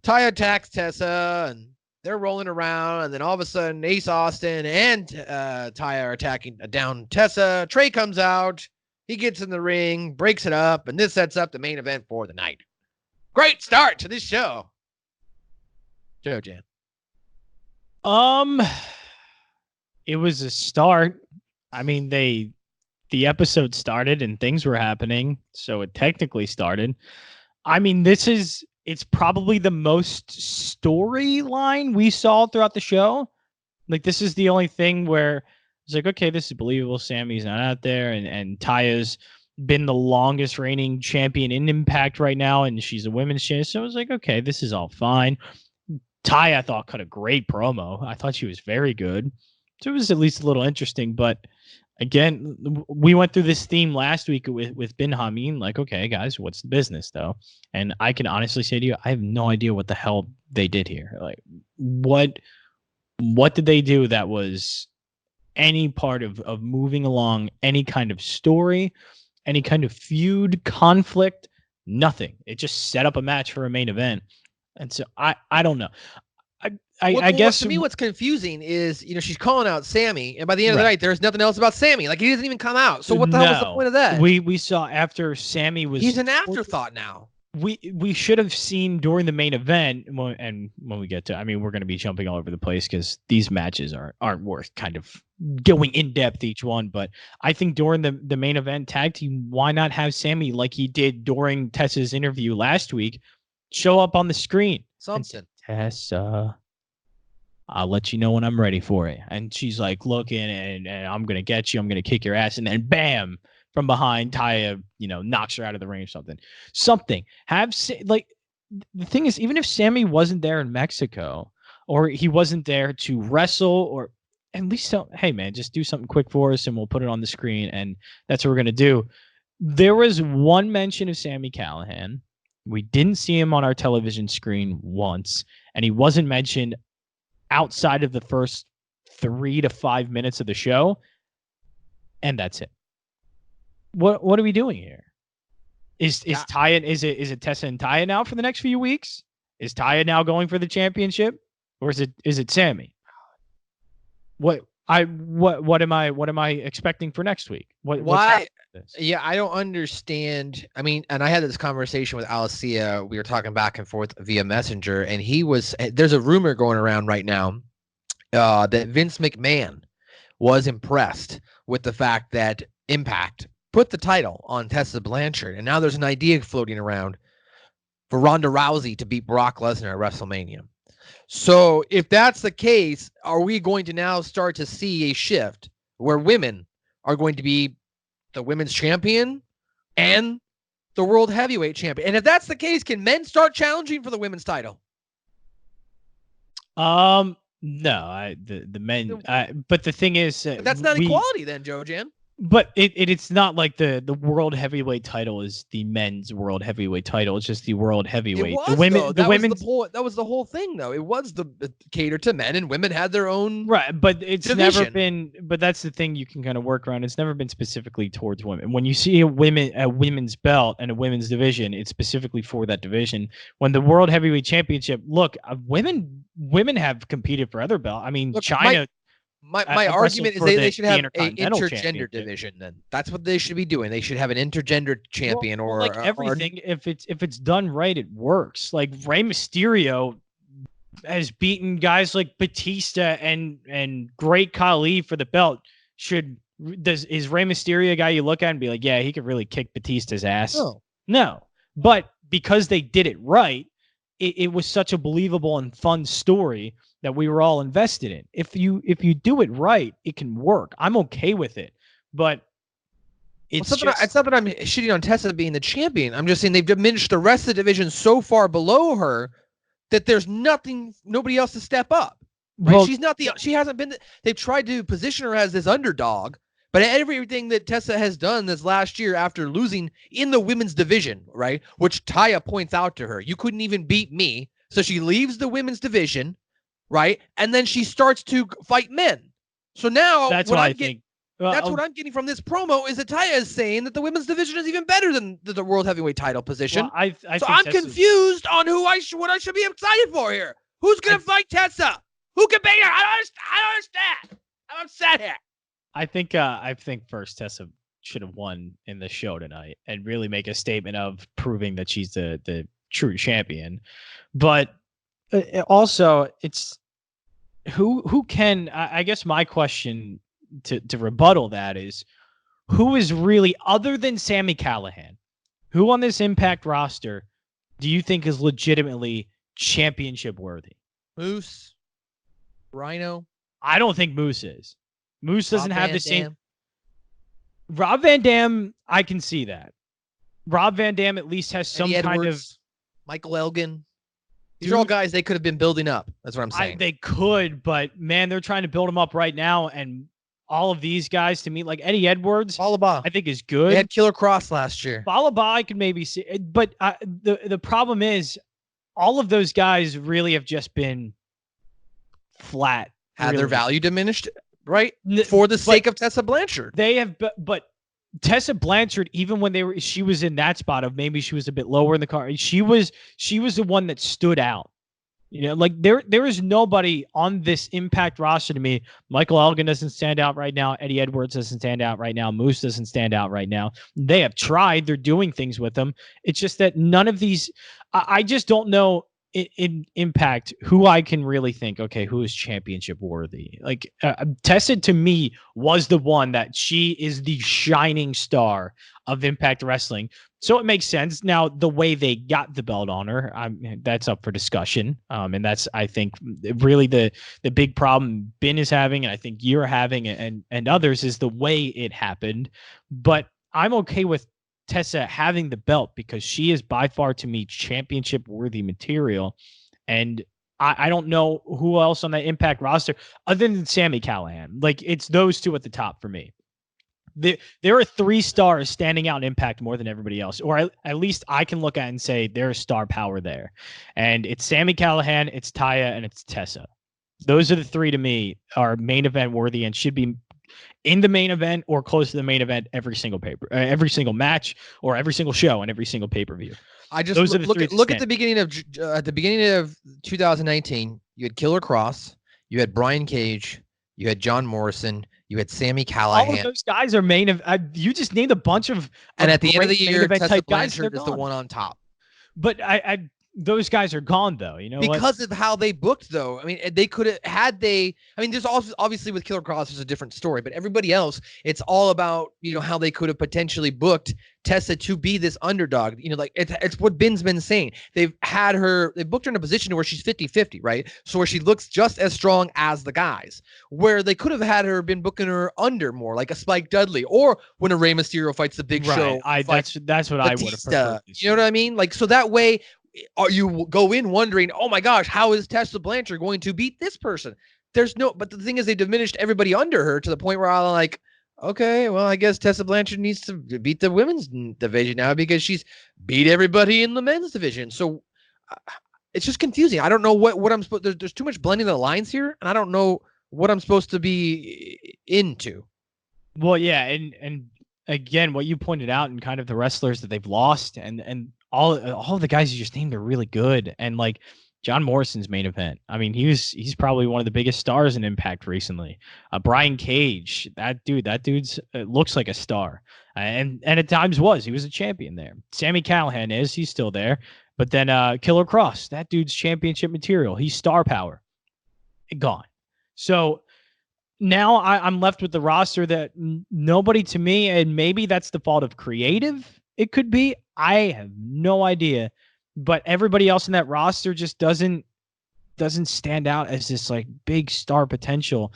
Taya attacks Tessa, and they're rolling around, and then all of a sudden, Ace Austin and Taya are attacking down Tessa. Trey comes out. He gets in the ring, breaks it up, and this sets up the main event for the night. Great start to this show. Joe Jan. It was a start. I mean, the episode started and things were happening, so it technically started. I mean, it's probably the most storyline we saw throughout the show. Like, this is the only thing where it's like, okay, this is believable. Sammy's not out there, and Taya's been the longest reigning champion in Impact right now, and she's a women's champion. So I was like, okay, this is all fine. Taya, I thought, cut a great promo. I thought she was very good. So it was at least a little interesting. But again, we went through this theme last week with Bin Hameen. Like, okay, guys, what's the business, though? And I can honestly say to you, I have no idea what the hell they did here. Like, what did they do that was any part of moving along any kind of story, any kind of feud, conflict? Nothing. It just set up a match for a main event. And so I don't know. I guess to me, what's confusing is, she's calling out Sammy, and by the end of the night, there's nothing else about Sammy. Like, he doesn't even come out. So what the hell was the point of that? We saw after Sammy was. He's an afterthought now. We should have seen during the main event, and when we get to, I mean, we're going to be jumping all over the place because these matches aren't worth kind of going in depth each one. But I think during the main event tag team, why not have Sammy, like he did during Tessa's interview last week, show up on the screen? Something. Tessa, I'll let you know when I'm ready for it. And she's like looking, and I'm going to get you. I'm going to kick your ass. And then bam, from behind, Taya, knocks her out of the ring or something. The thing is, even if Sammy wasn't there in Mexico, or he wasn't there to wrestle, or at least tell, hey man, just do something quick for us and we'll put it on the screen. And that's what we're going to do. There was one mention of Sami Callihan. We didn't see him on our television screen once, and he wasn't mentioned outside of the first 3 to 5 minutes of the show. And that's it. What are we doing here? Is Taya, is it Tessa and Taya now for the next few weeks? Is Taya now going for the championship, or is it Sammy? What am I expecting for next week? Why? Yeah, I don't understand. I mean, and I had this conversation with Alicia. We were talking back and forth via Messenger, and there's a rumor going around right now that Vince McMahon was impressed with the fact that Impact put the title on Tessa Blanchard, and now there's an idea floating around for Ronda Rousey to beat Brock Lesnar at WrestleMania. So if that's the case, are we going to now start to see a shift where women are going to be the women's champion and the world heavyweight champion? And if that's the case, can men start challenging for the women's title? No, the men. But the thing is, that's not equality, then, Joe Jan. But it's not like the world heavyweight title is the men's world heavyweight title. It's just the world It heavyweight. was The women, though. the women's That was the whole thing though. It was the catered to men, and women had their own right, but it's never division. been. But that's the thing you can kind of work around. It's never been specifically towards women. When you see a women's belt and a women's division, it's specifically for that division. When the world heavyweight championship, look, women have competed for other belts. I mean, Look, China. My argument is they should have an Intercontinental intergender Championship. division. Then that's what they should be doing. They should have an intergender champion Well, or like everything. If it's done right, it works. Like Rey Mysterio has beaten guys like Batista and Great Khali for the belt. Is Rey Mysterio a guy you look at and be like, yeah, he could really kick Batista's ass? No. But because they did it right, it was such a believable and fun story that we were all invested in. If you do it right, it can work. I'm okay with it. But it's not that I'm shitting on Tessa being the champion. I'm just saying they've diminished the rest of the division so far below her that there's nobody else to step up. Right? Well, she hasn't been. They've tried to position her as this underdog, but everything that Tessa has done this last year after losing in the women's division, right, which Taya points out to her, you couldn't even beat me. So she leaves the women's division, right, and then she starts to fight men. So now that's what I think. That's what I'm getting from this promo is that Taya is saying that the women's division is even better than the world heavyweight title position. Well, so I'm confused on what I should be excited for here. Who's going to fight Tessa? Who can beat her? I don't understand. I'm upset here. I think first Tessa should have won in the show tonight and really make a statement of proving that she's the true champion. But also, it's who can. I guess my question to rebuttal that is, who is really, other than Sami Callihan, who on this Impact roster do you think is legitimately championship worthy? Moose, Rhino. I don't think Moose is. Moose doesn't have the same. Rob Van Dam, I can see that. Rob Van Dam at least has some kind of. Michael Elgin. These are all guys they could have been building up. That's what I'm saying. They could, but man, they're trying to build them up right now, and all of these guys to me, like Eddie Edwards, Falaba, I think is good. They had Killer Cross last year. Falaba, I could maybe see, but the problem is, all of those guys really have just been flat. Had their value diminished, right? For the sake of Tessa Blanchard. They have, but Tessa Blanchard, even when she was in that spot of maybe she was a bit lower in the card, she was the one that stood out. You know, like there is nobody on this Impact roster to me. Michael Elgin doesn't stand out right now. Eddie Edwards doesn't stand out right now. Moose doesn't stand out right now. They have tried. They're doing things with them. It's just that none of these, I just don't know in Impact who I can really think, okay, who is championship worthy? Like Tessa to me was the one that she is the shining star of Impact Wrestling. So it makes sense. Now, the way they got the belt on her, that's up for discussion. And that's, I think, really the big problem Ben is having, and I think you're having, and others, is the way it happened. But I'm okay with Tessa having the belt because she is by far, to me, championship-worthy material. And I don't know who else on that Impact roster other than Sami Callihan. Like, it's those two at the top for me. There are 3 stars standing out in Impact more than everybody else, or at least I can look at and say there's star power there. And it's Sami Callihan, it's Taya, and it's Tessa. Those are the 3 to me are main event worthy and should be in the main event or close to the main event every single every single match, or every single show and every single pay-per-view. I just look at the beginning of 2019. You had Killer Cross, you had Brian Cage, you had John Morrison, you had Sami Callihan. All of those guys are main event. You just named a bunch of and at the end of the year, Tessa Blanchard is the one on top. But those guys are gone, though. You know, because of how they booked, though. I mean, they could have had they. I mean, there's also obviously with Killer Cross, there's a different story, but everybody else, it's all about how they could have potentially booked Tessa to be this underdog. Like it's what Ben's been saying. They booked her in a position where she's 50-50, right? So where she looks just as strong as the guys. Where they could have had her been booking her under more, like a Spike Dudley, or when a Rey Mysterio fights the Big Show. That's what I would have preferred. You know what I mean? Like, so that way. You go in wondering, oh my gosh, how is Tessa Blanchard going to beat this person? But the thing is, they diminished everybody under her to the point where I'm like, Okay, well, I guess Tessa Blanchard needs to beat the women's division now because she's beat everybody in the men's division. So uh, it's just confusing. I don't know what I'm supposed. There's too much blending of the lines here, and I don't know what I'm supposed to be into. Well, yeah, and again, what you pointed out and kind of the wrestlers that they've lost, and all of the guys you just named are really good, and like John Morrison's main event. I mean, he's probably one of the biggest stars in Impact recently. Brian Cage, that dude's looks like a star, and at times he was a champion there. Sami Callihan he's still there, but then Killer Cross, that dude's championship material. He's star power, gone. So now I'm left with the roster that nobody to me, and maybe that's the fault of creative. It could be. I have no idea, but everybody else in that roster just doesn't stand out as this like big star potential.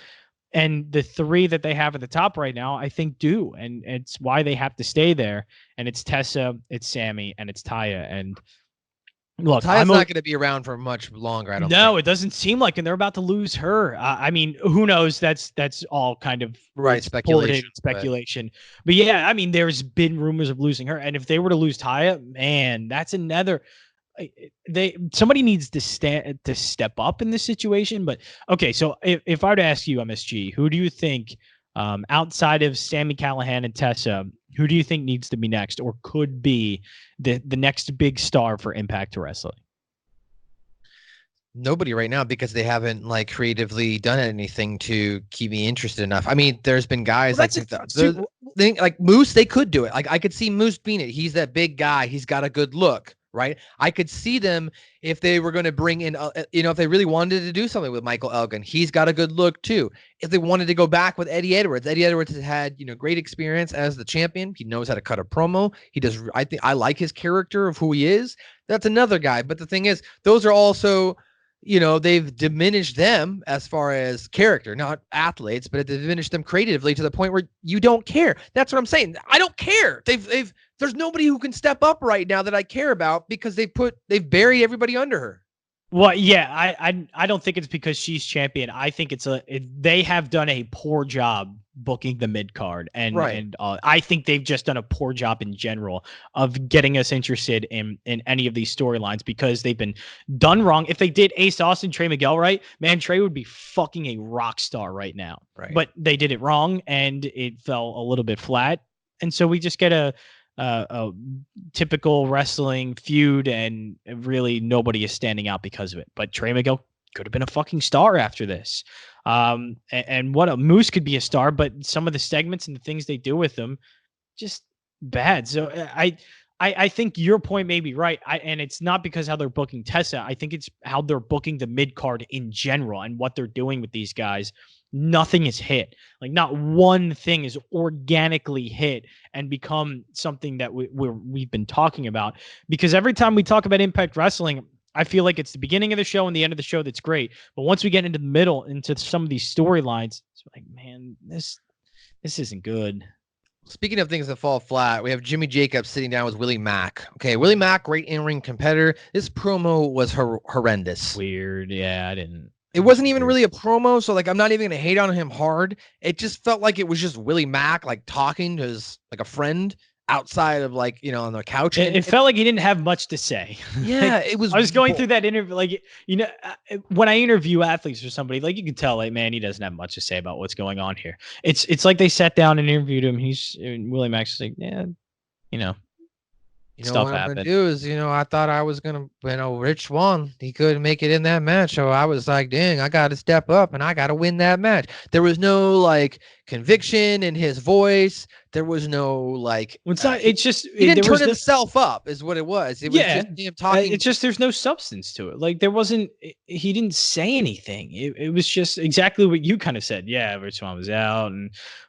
And the three that they have at the top right now, I think do, and it's why they have to stay there. And it's Tessa, it's Sami, and it's Taya. And look, Taya's not going to be around for much longer. I don't. No, it doesn't seem like, and they're about to lose her. I mean, who knows? That's all kind of right speculation. But yeah, I mean, there's been rumors of losing her, and if they were to lose Taya, man, that's another. Somebody needs to step up in this situation. But okay, so if I were to ask you, MSG, who do you think, outside of Sami Callihan and Tessa, who do you think needs to be next, or could be the next big star for Impact Wrestling? Nobody right now, because they haven't like creatively done anything to keep me interested enough. I mean, there's been guys like Moose. They could do it. Like I could see Moose being it. He's that big guy. He's got a good look, right? I could see them if they were going to bring in, if they really wanted to do something with Michael Elgin. He's got a good look too. If they wanted to go back with Eddie Edwards has had great experience as the champion. He knows how to cut a promo. He does. I like his character of who he is. That's another guy. But the thing is, those are also, they've diminished them as far as character, not athletes, but they've diminished them creatively to the point where you don't care. That's what I'm saying. I don't care. There's nobody who can step up right now that I care about because they've buried everybody under her. Well, yeah, I don't think it's because she's champion. I think they have done a poor job booking the mid card, and I think they've just done a poor job in general of getting us interested in any of these storylines because they've been done wrong. If they did Ace Austin, Trey Miguel right, man, Trey would be fucking a rock star right now. Right. But they did it wrong, and it fell a little bit flat, and so we just get a typical wrestling feud, and really nobody is standing out because of it. But Trey Miguel could have been a fucking star after this. And what a Moose could be a star, but some of the segments and the things they do with them, just bad. So I think your point may be right. And it's not because how they're booking Tessa. I think it's how they're booking the mid card in general and what they're doing with these guys. Nothing is hit. Like not one thing is organically hit and become something that we've been talking about. Because every time we talk about Impact Wrestling, I feel like it's the beginning of the show and the end of the show that's great. But once we get into the middle, into some of these storylines, it's like, man, this isn't good. Speaking of things that fall flat, we have Jimmy Jacobs sitting down with Willie Mack. Okay, Willie Mack, great in-ring competitor. This promo was horrendous. Weird. Yeah, I didn't. It wasn't even really a promo, so like I'm not even gonna hate on him hard. It just felt like it was just Willie Mack like talking to his like a friend outside of like on the couch. It felt like he didn't have much to say. Yeah, it was. I was going through that interview, like when I interview athletes or somebody, like you can tell, like man, he doesn't have much to say about what's going on here. It's like they sat down and interviewed him. Willie Mack's like, yeah, what I'm gonna do is, I thought I was gonna, Rich won. He couldn't make it in that match, so I was like, dang, I got to step up and I got to win that match. There was no like conviction in his voice. There was no like. It's not. It's just he didn't turn himself up, is what it was. It was just him talking. It's just there's no substance to it. Like there wasn't. He didn't say anything. It was just exactly what you kind of said. Yeah, Rich Swann was out,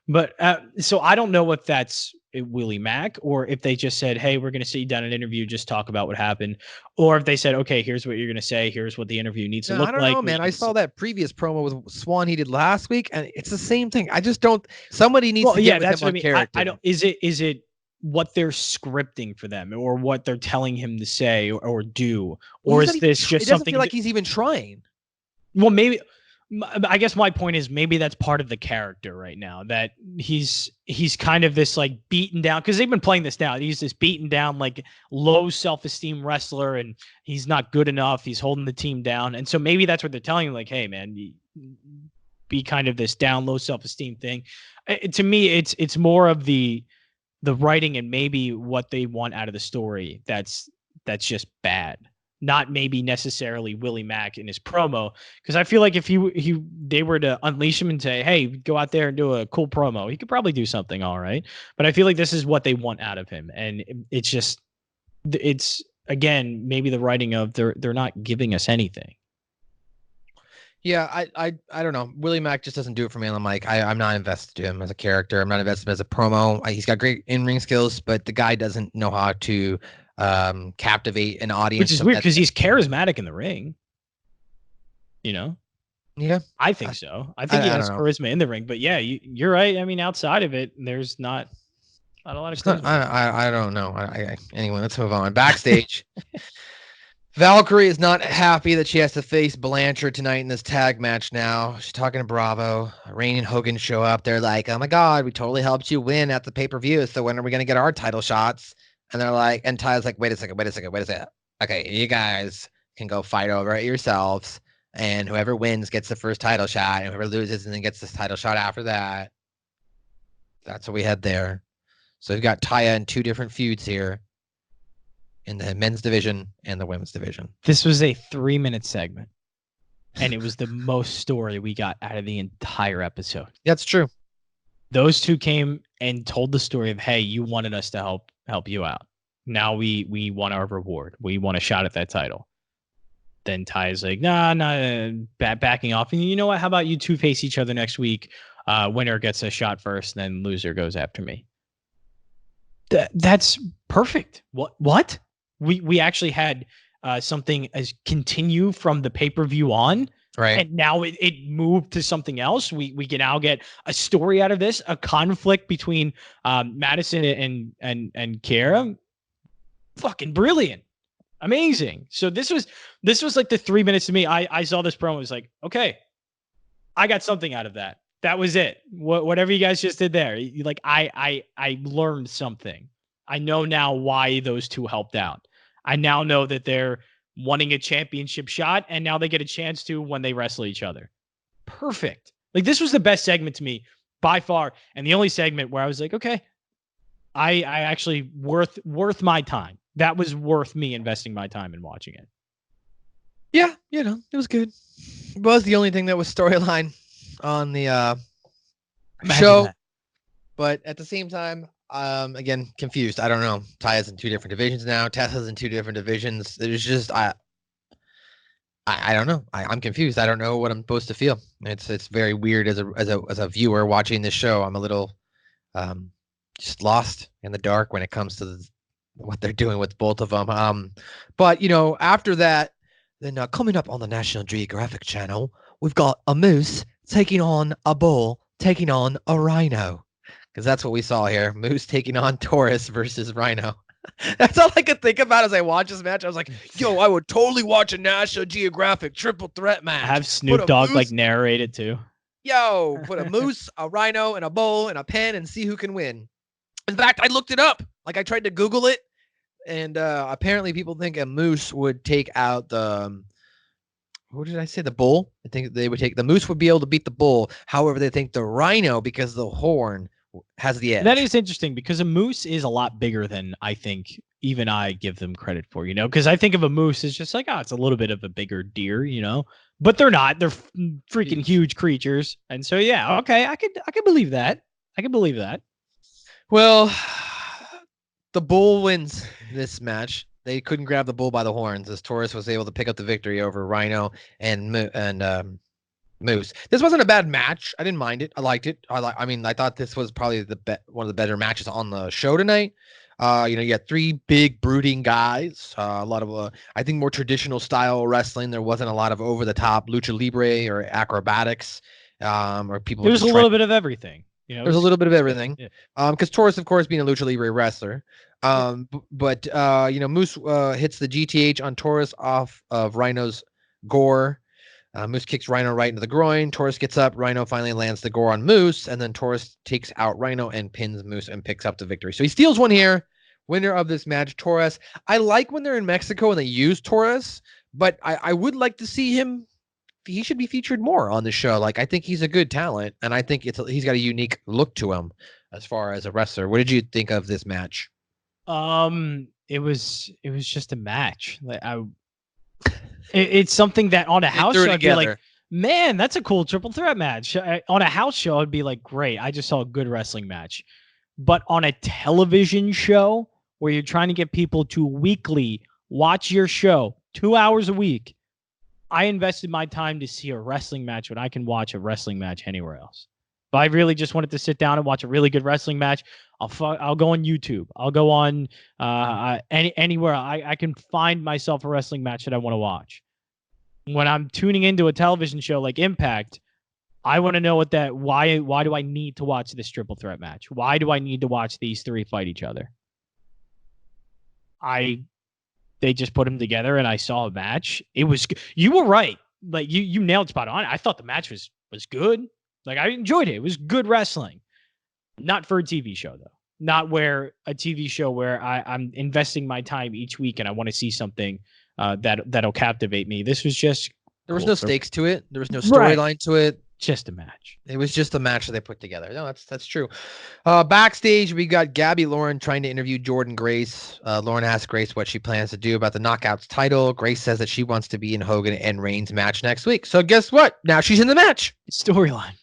but so I don't know if that's Willie Mack or if they just said, hey, we're going to sit you down an interview, just talk about what happened, or if they said, okay, here's what you're going to say, here's what the interview needs to look like. I don't know, man. I saw that previous promo with Swan he did last week, and it's the same thing. I just don't. Somebody needs to get with him on character. I don't. Is it what they're scripting for them, or what they're telling him to say or do, or is this just something? Feel like he's even trying. Well, maybe. I guess my point is maybe that's part of the character right now, that he's kind of this like beaten down, because they've been playing this down. He's this beaten down, like low self-esteem wrestler, and he's not good enough. He's holding the team down. And so maybe that's what they're telling him, like, hey man, be kind of this down, low self-esteem thing. To me, it's more of the writing and maybe what they want out of the story that's just bad. Not maybe necessarily Willie Mack in his promo, because I feel like if they were to unleash him and say, hey, go out there and do a cool promo, he could probably do something all right. But I feel like this is what they want out of him. And it's again, maybe the writing of they're not giving us anything. Yeah, I don't know. Willie Mack just doesn't do it for me on the mic. I'm not invested in him as a character. I'm not invested in him as a promo. He's got great in-ring skills, but the guy doesn't know how to captivate an audience. Which is weird, because he's charismatic in the ring. You know? Yeah. I think so. I think he has charisma in the ring. But yeah, you're right. I mean, outside of it, there's not a lot of charisma. I don't know. Anyway, let's move on. Backstage. Valkyrie is not happy that she has to face Blanchard tonight in this tag match now. She's talking to Bravo. Rain and Hogan show up. They're like, oh my God, we totally helped you win at the pay-per-view. So when are we going to get our title shots? And they're like, and Ty's like, wait a second. Okay, you guys can go fight over it yourselves. And whoever wins gets the first title shot. And whoever loses and then gets this title shot after that. That's what we had there. So we've got Taya in two different feuds here, in the men's division and the women's division. This was a 3-minute segment, and it was the most story we got out of the entire episode. That's true. Those two came and told the story of, hey, you wanted us to help you out. Now we want our reward. We want a shot at that title. Then Ty's like, nah, backing off. And you know what? How about you two face each other next week? Winner gets a shot first, then loser goes after me. That's perfect. What? We actually had something as continue from the pay-per-view on, right? And now it moved to something else. We can now get a story out of this, a conflict between Madison and Kiera. Fucking brilliant, amazing. So this was like the 3 minutes to me. I saw this promo, I was like, okay, I got something out of that. That was it. Whatever you guys just did there, like I learned something. I know now why those two helped out. I now know that they're wanting a championship shot, and now they get a chance to when they wrestle each other. Perfect. Like, this was the best segment to me by far, and the only segment where I was like, okay, I actually worth my time. That was worth me investing my time in watching it. Yeah, it was good. It was the only thing that was storyline on the show, that. But at the same time, again, confused. I don't know. Taya's in two different divisions now. Tessa's in two different divisions. There's just I don't know. I'm confused. I don't know what I'm supposed to feel. It's very weird as a viewer watching this show. I'm a little just lost in the dark when it comes to what they're doing with both of them. But after that, then coming up on the National Geographic Channel, we've got a moose taking on a bull, taking on a rhino. Because that's what we saw here. Moose taking on Taurus versus Rhino. That's all I could think about as I watched this match. I was like, yo, I would totally watch a National Geographic triple threat match. Have Snoop Dogg like narrate it too. Yo, put a moose, a rhino, and a bull in a pen and see who can win. In fact, I looked it up. Like, I tried to Google it. And apparently people think a moose would take out the... What did I say? The bull? I think they would take... The moose would be able to beat the bull. However, they think the rhino, because of the horn, has the edge. That is interesting, because a moose is a lot bigger than I think even I give them credit for, because I think of a moose as just like, it's a little bit of a bigger deer, but they're not. They're freaking huge creatures. And so, yeah, okay, I could believe that. I can believe that. Well, the bull wins this match. They couldn't grab the bull by the horns, as Taurus was able to pick up the victory over Rhino and Moose. This wasn't a bad match. I didn't mind it. I liked it. I thought this was probably one of the better matches on the show tonight. You had three big brooding guys. A lot of I think more traditional style wrestling. There wasn't a lot of over the top lucha libre or acrobatics. Or people. There was a little bit of everything. There's a little bit of everything. Yeah. Because Taurus, of course, being a lucha libre wrestler. But Moose hits the GTH on Taurus off of Rhino's gore. Moose kicks Rhino right into the groin. Taurus gets up. Rhino finally lands the gore on Moose, and then Taurus takes out Rhino and pins Moose and picks up the victory. So he steals one here. Winner of this match, Taurus. I like when they're in Mexico and they use Taurus, but I would like to see him. He should be featured more on the show. Like, I think he's a good talent, and I think he's got a unique look to him as far as a wrestler. What did you think of this match? It was just a match. Like it's something that on a house show I'd be like, man, that's a cool triple threat match. On a house show, I'd be like, great, I just saw a good wrestling match. But on a television show where you're trying to get people to weekly watch your show 2 hours a week, I invested my time to see a wrestling match when I can watch a wrestling match anywhere else. If I really just wanted to sit down and watch a really good wrestling match, I'll go on YouTube. I'll go on anywhere. I can find myself a wrestling match that I want to watch. When I'm tuning into a television show like Impact, I want to know why do I need to watch this triple threat match? Why do I need to watch these three fight each other? They just put them together and I saw a match. You were right. Like you nailed spot on. I thought the match was good. Like, I enjoyed it. It was good wrestling. Not for a TV show, though. Not where a TV show where I'm investing my time each week and I want to see something that'll captivate me. This was just there was no stakes to it. There was no storyline to it. Just a match. It was just a match that they put together. No, that's true. Backstage, we got Gabby Lauren trying to interview Jordynne Grace. Lauren asks Grace what she plans to do about the Knockouts title. Grace says that she wants to be in Hogan and Reigns match next week. So guess what? Now she's in the match. Storyline.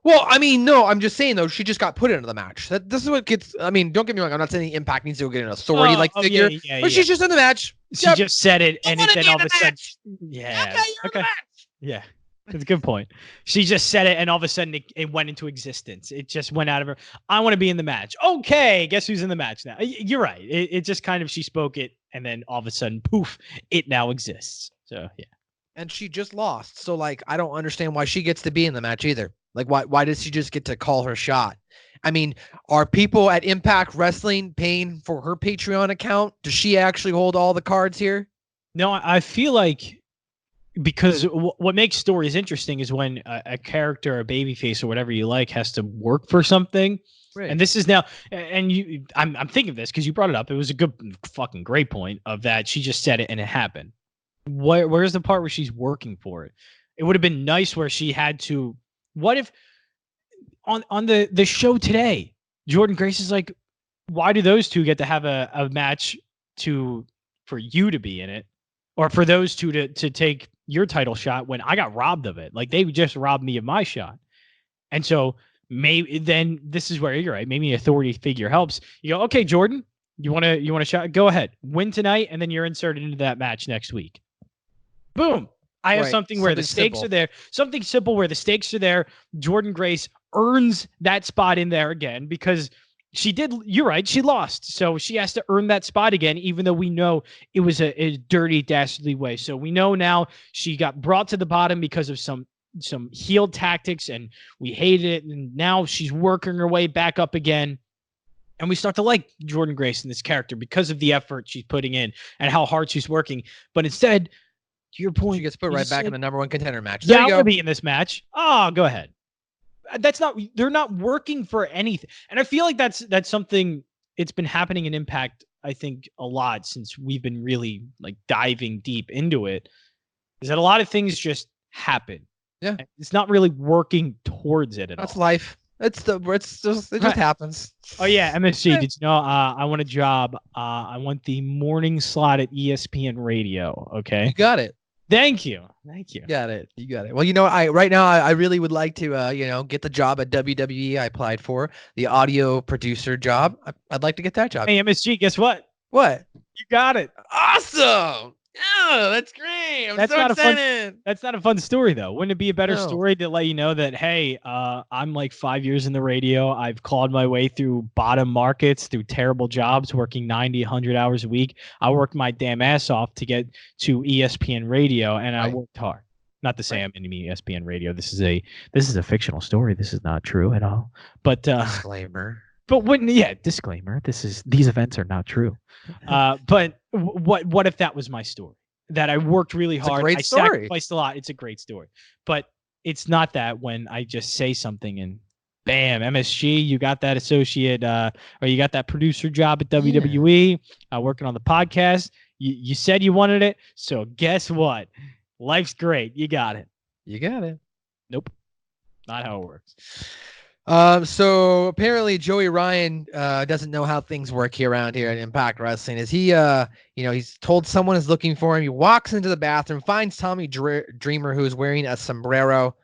Well, I mean, no, I'm just saying, though, she just got put into the match. This is what gets, I mean, don't get me wrong. I'm not saying Impact needs to get an authority figure, but she's just in the match. She just said it, and then all of a sudden, yeah. Okay. Yeah. That's a good point. She just said it, and all of a sudden it went into existence. It just went out of her. I want to be in the match. Okay, guess who's in the match now? You're right. It just kind of, she spoke it, and then all of a sudden, poof, it now exists. So, yeah. And she just lost. So, like, I don't understand why she gets to be in the match either. Like, why does she just get to call her shot? I mean, are people at Impact Wrestling paying for her Patreon account? Does she actually hold all the cards here? No, I feel like, because what makes stories interesting is when a character, a babyface, or whatever you like, has to work for something. Right. And this is now, and I'm thinking of this because you brought it up. It was a good, fucking great point of that. She just said it and it happened. Where's the part where she's working for it? It would have been nice where she had to. What if on the show today, Jordynne Grace is like, why do those two get to have a match for you to be in it, or for those two to take your title shot when I got robbed of it? Like, they just robbed me of my shot. And so maybe then this is where you're right. Maybe an authority figure helps. You go, okay, Jordynne, you want a shot? Go ahead, win tonight, and then you're inserted into that match next week. Boom. I have something where the stakes are there. Something simple where the stakes are there. Jordynne Grace earns that spot in there again because she did. You're right. She lost. So she has to earn that spot again, even though we know it was a dirty, dastardly way. So we know now she got brought to the bottom because of some heel tactics, and we hated it. And now she's working her way back up again. And we start to like Jordynne Grace and this character because of the effort she's putting in and how hard she's working. But instead, to your point, she gets put right back in the number one contender match. Yeah, I'm gonna be in this match. Oh, go ahead. They're not working for anything. And I feel like that's something, it's been happening in Impact, I think, a lot since we've been really like diving deep into it, is that a lot of things just happen. Yeah. It's not really working towards it at all. That's life. It just happens. Oh yeah, MSG. Did you know? I want a job. I want the morning slot at ESPN Radio. Okay. You got it. Thank you. You got it. Well, right now I really would like to, get the job at WWE I applied for, the audio producer job. I'd like to get that job. Hey, MSG, guess what? What? You got it. Awesome. Oh, that's great. I'm so excited. That's not a fun story, though. Wouldn't it be a better story to let you know that, hey, I'm like 5 years in the radio. I've clawed my way through bottom markets, through terrible jobs, working 90, 100 hours a week. I worked my damn ass off to get to ESPN Radio, and I worked hard. Not to say I'm in ESPN Radio. This is a fictional story. This is not true at all. But disclaimer. But disclaimer. These events are not true. But what if that was my story? that I worked really It's a hard. great I story. sacrificed a lot. It's a great story. But it's not that when I just say something and bam, MSG, you got that associate or you got that producer job at WWE, working on the podcast. You said you wanted it. So guess what? Life's great. You got it. You got it. Nope. Not how it works. So apparently Joey Ryan doesn't know how things work here around here at Impact Wrestling. Is he he's told someone is looking for him. He walks into the bathroom, finds Tommy Dreamer, who is wearing a sombrero.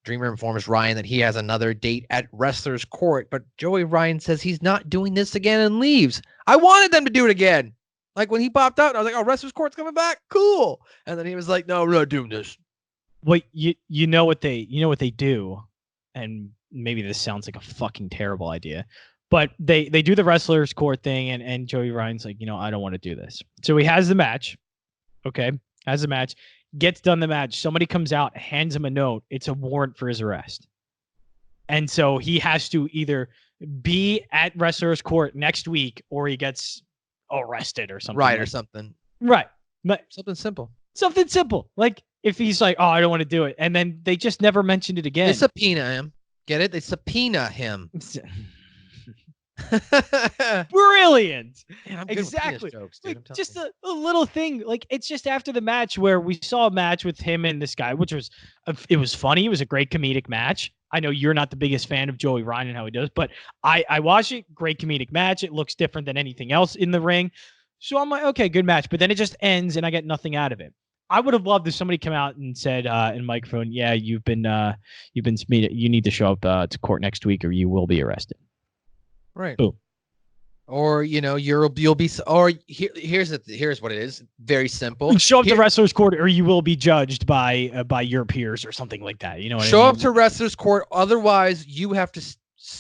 Dreamer informs Ryan that he has another date at Wrestler's Court, but Joey Ryan says he's not doing this again and leaves. I wanted them to do it again. Like when he popped out, I was like, "Oh, Wrestler's Court's coming back, cool." And then he was like, "No, we're not doing this." Well, you know what they do, and maybe this sounds like a fucking terrible idea, but they do the Wrestler's Court thing, and Joey Ryan's like, I don't want to do this. So he has the match, okay, gets done the match. Somebody comes out, hands him a note. It's a warrant for his arrest, and so he has to either be at Wrestler's Court next week or he gets arrested or something. Right, or something. Right, something simple. Something simple, like. If he's like, oh, I don't want to do it. And then they just never mentioned it again. They subpoena him. Get it? They subpoena him. Brilliant. Man, I'm good exactly. with jokes, like, dude, just a little thing. Like, it's just after the match where we saw a match with him and this guy, which was, it was funny. It was a great comedic match. I know you're not the biggest fan of Joey Ryan and how he does, but I watched it. Great comedic match. It looks different than anything else in the ring. So I'm like, okay, good match. But then it just ends and I get nothing out of it. I would have loved if somebody come out and said in microphone, "Yeah, you need to show up to court next week, or you will be arrested." Right. Boom. Or you'll be. Or here's what it is. Very simple. Show up to Wrestler's Court, or you will be judged by your peers, or something like that. You know what I mean? Show up to Wrestler's Court. Otherwise, you have to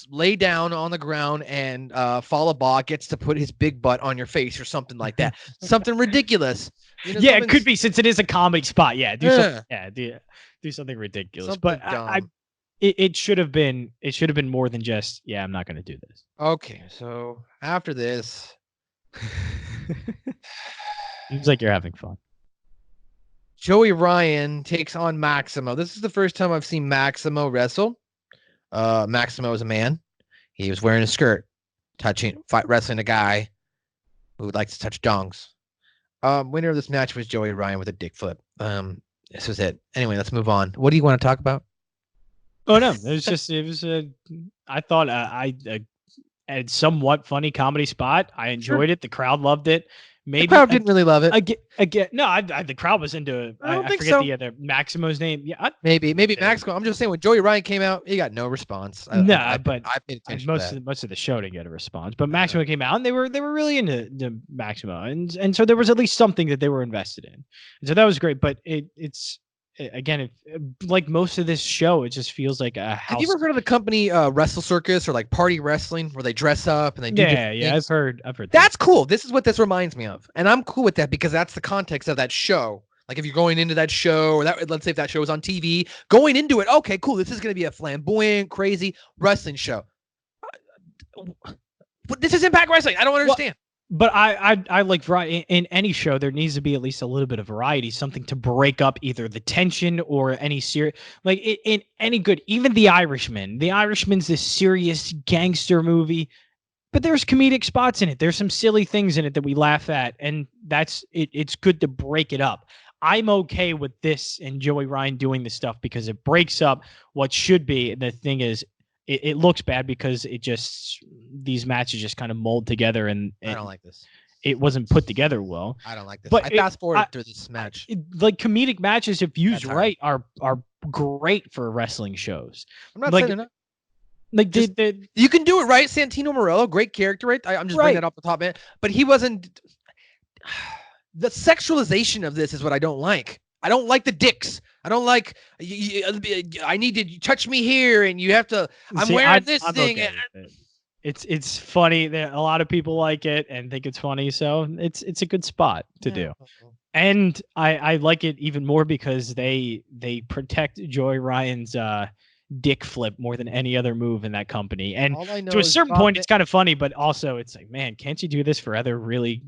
lay down on the ground and Fallah Bahh gets to put his big butt on your face or something like that. Something ridiculous. Yeah, it could be, since it is a comedy spot. Yeah, do something ridiculous. Something but it should have been more than just, I'm not going to do this. Okay, so after this, seems like you're having fun. Joey Ryan takes on Maximo. This is the first time I've seen Maximo wrestle. Maximo is a man. He was wearing a skirt, wrestling a guy who likes to touch dongs. Winner of this match was Joey Ryan with a dick flip. This was it. Anyway, let's move on. What do you want to talk about? Oh no, I thought I had somewhat funny comedy spot. I enjoyed it. The crowd loved it. Maybe the crowd didn't really love it. Again, no, the crowd was into it. I don't think forget so. the other Maximo's name. Yeah, maybe Maximo. I'm just saying when Joey Ryan came out, he got no response. But I paid attention. Most of the show didn't get a response, but Maximo came out and they were really into Maximo, and so there was at least something that they were invested in, and so that was great. But it's again, like most of this show, it just feels like a house. Have you ever heard of the company Wrestle Circus or like Party Wrestling, where they dress up and they do? Yeah. I've heard. That's cool. This is what this reminds me of, and I'm cool with that because that's the context of that show. Like if you're going into that show, or let's say if that show was on TV, going into it, okay, cool. This is going to be a flamboyant, crazy wrestling show. But this is Impact Wrestling. I don't understand. But I like variety in any show. There needs to be at least a little bit of variety, something to break up either the tension or any serious, like in any good. Even The Irishman. The Irishman's this serious gangster movie, but there's comedic spots in it. There's some silly things in it that we laugh at, and that's it. It's good to break it up. I'm okay with this and Joey Ryan doing this stuff because it breaks up what should be. The thing is, it looks bad because these matches just kind of mold together, and I don't like this. It wasn't put together well. I don't like this. But I fast forward through this match. Like comedic matches, if used right, are great for wrestling shows. I'm not like, saying they're not. Like you can do it right. Santino Morello, great character, right? I'm just bringing that off the top, man. But he wasn't. The sexualization of this is what I don't like. I don't like the dicks. I don't like. I need to touch me here, and you have to. I'm wearing this thing. Okay. It's funny that a lot of people like it and think it's funny, so it's a good spot to do. And I like it even more because they protect Joey Ryan's dick flip more than any other move in that company. And to a certain point, it's kind of funny, but also it's like, man, can't you do this for other really,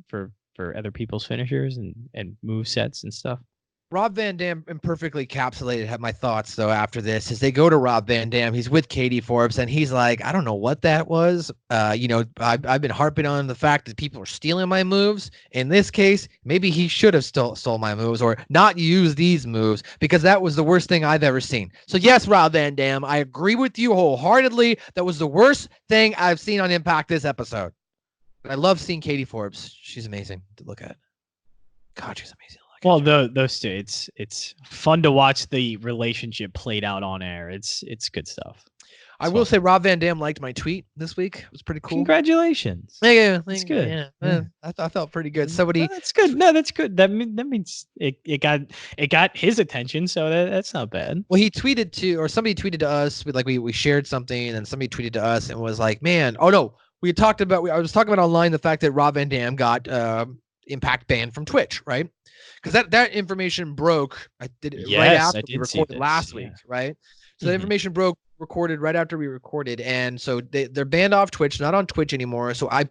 for for other people's finishers and move sets and stuff. Rob Van Dam imperfectly encapsulated my thoughts though after this is they go to Rob Van Dam. He's with Katie Forbes and he's like, I don't know what that was. I've been harping on the fact that people are stealing my moves. In this case, maybe he should have stole my moves or not use these moves because that was the worst thing I've ever seen. So yes, Rob Van Dam, I agree with you wholeheartedly. That was the worst thing I've seen on Impact this episode. But I love seeing Katie Forbes. She's amazing to look at. God, she's amazing. Well, those two, it's fun to watch the relationship played out on air. It's good stuff. I will say Rob Van Dam liked my tweet this week. It was pretty cool. Congratulations. Yeah, that's good. Yeah. I felt pretty good. Somebody that's good. No, that's good. That means it got his attention, so that's not bad. Well, he tweeted somebody tweeted to us with we shared something and somebody tweeted to us and was like, man, oh no, I was talking about online the fact that Rob Van Dam got Impact banned from Twitch, right? Because that information broke. I did it right after we recorded last week, right? So the information recorded right after we recorded, and so they're banned off Twitch, not on Twitch anymore. So I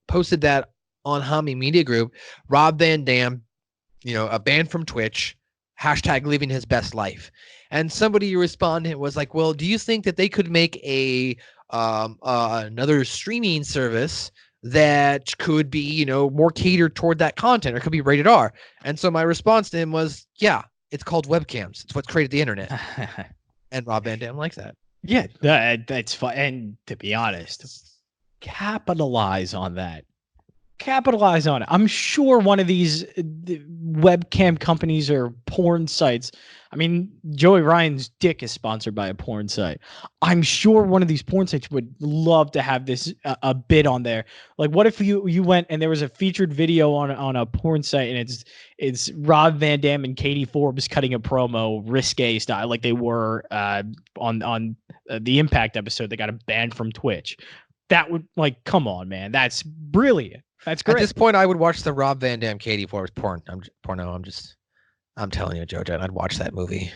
posted that on Hami Media Group. Rob Van Dam, banned from Twitch. # living his best life, and somebody responded was like, well, do you think that they could make another streaming service that could be, more catered toward that content or could be rated R? And so my response to him was, yeah, it's called webcams. It's what created the internet. And Rob Van Dam likes that. Yeah, that's fun. And to be honest, capitalize on that. Capitalize on it. I'm sure one of these webcam companies or porn sites. I mean, Joey Ryan's dick is sponsored by a porn site. I'm sure one of these porn sites would love to have this a bit on there. Like, what if you went and there was a featured video on a porn site and it's Rob Van Dam and Katie Forbes cutting a promo risque style, like they were on the Impact episode that got a ban from Twitch. That would come on, man. That's brilliant. That's great. At this point, I would watch the Rob Van Dam Katie Forbes porno. I'm telling you, Joe, I'd watch that movie.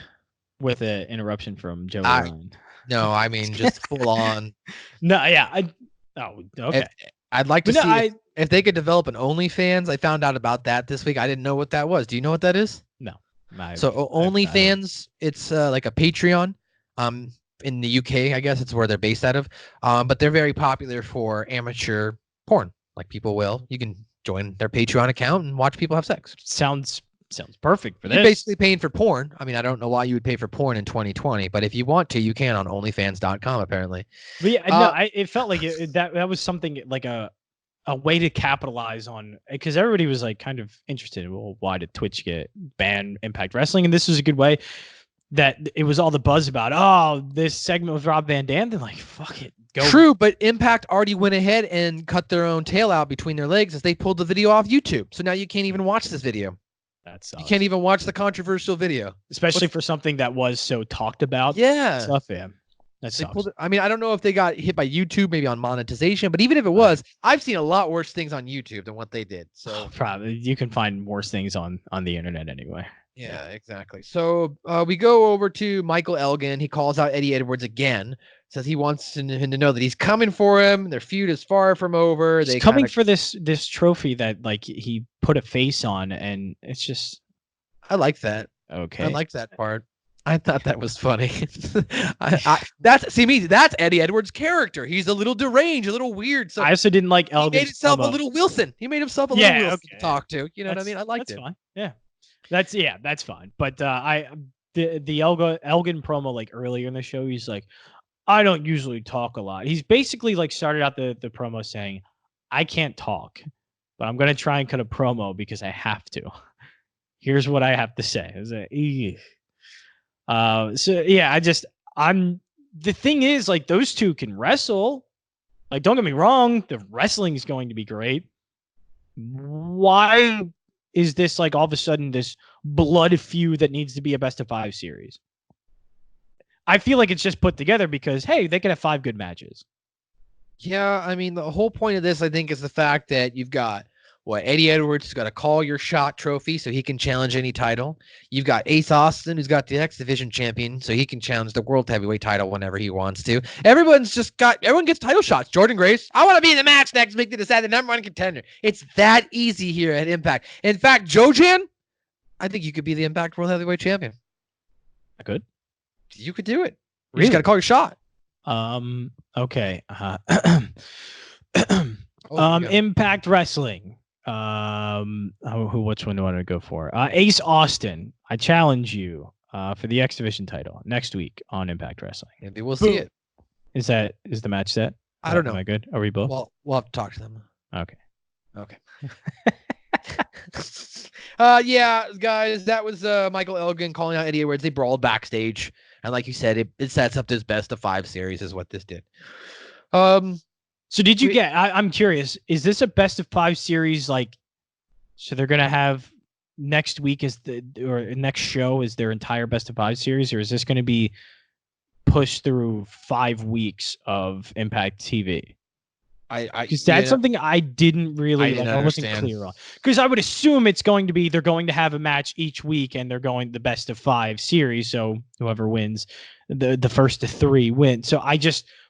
With an interruption from Joey Ryan. No, I mean just full on. No, yeah. Okay. I'd like to see if they could develop an OnlyFans. I found out about that this week. I didn't know what that was. Do you know what that is? No. OnlyFans, it's like a Patreon. In the UK, I guess it's where they're based out of. But they're very popular for amateur porn. Like you can join their Patreon account and watch people have sex. Sounds perfect for this. You're basically paying for porn. I mean, I don't know why you would pay for porn in 2020, but if you want to, you can on OnlyFans.com apparently. But yeah, it felt like that was something like a way to capitalize on, because everybody was kind of interested. Well, why did Twitch get banned Impact Wrestling? And this was a good way that it was all the buzz about. Oh, this segment with Rob Van Dam. Then fuck it. Go. True, but Impact already went ahead and cut their own tail out between their legs as they pulled the video off YouTube. So now you can't even watch this video. That sucks. You can't even watch the controversial video, especially for something that was so talked about. Yeah, stuff. Yeah, that sucks. I mean, I don't know if they got hit by YouTube, maybe on monetization, but even if it was, I've seen a lot worse things on YouTube than what they did. So probably you can find worse things on the internet anyway. Yeah, exactly. So we go over to Michael Elgin. He calls out Eddie Edwards again. Says he wants him to know that he's coming for him. Their feud is far from over. He's coming for this trophy that he put a face on, and it's just. I like that. Okay. I like that part. I thought that was funny. That's Eddie Edwards' character. He's a little deranged, a little weird. So I also didn't like Elgin. He made himself a little Wilson. He made himself a little Wilson to talk to. You know what I mean? I liked it. That's fine. Yeah. That's fine. But the Elgin promo earlier in the show, he's like, I don't usually talk a lot. He's basically started out the promo saying, I can't talk, but I'm gonna try and cut a promo because I have to. Here's what I have to say. So yeah, the thing is, those two can wrestle. Don't get me wrong, the wrestling is going to be great. Why is this all of a sudden this blood feud that needs to be a best of 5 series? I feel like it's just put together because, hey, they could have 5 good matches. Yeah, I mean, the whole point of this, I think, is the fact that you've got Eddie Edwards has got a Call Your Shot trophy, so he can challenge any title. You've got Ace Austin, who's got the X Division champion, so he can challenge the World Heavyweight title whenever he wants to. Everyone gets title shots. Jordan Grace, I want to be in the match next week to decide the number one contender. It's that easy here at Impact. In fact, Joe Jan, I think you could be the Impact World Heavyweight champion. I could. You could do it. You Really? just got to call your shot. Okay. Oh, Impact Wrestling. Which one do I want to go for? Ace Austin. I challenge you for the X Division title next week on Impact Wrestling. Maybe we'll see it. Is the match set? I don't know. Am I good? Are we both? Well, we'll have to talk to them. Okay. Yeah, guys, that was Michael Elgin calling out Eddie Edwards. They brawled backstage, and like you said, it sets up this best of 5 series, is what this did. So did you get? I'm curious. Is this a best of 5 series? Like, so they're gonna have next week or next show is their entire best of 5 series, or is this gonna be pushed through 5 weeks of Impact TV? Because that's something I didn't really I wasn't clear on. Because I would assume it's going to be they're going to have a match each week and they're going the best of 5 series. So whoever wins, the first to 3 win. So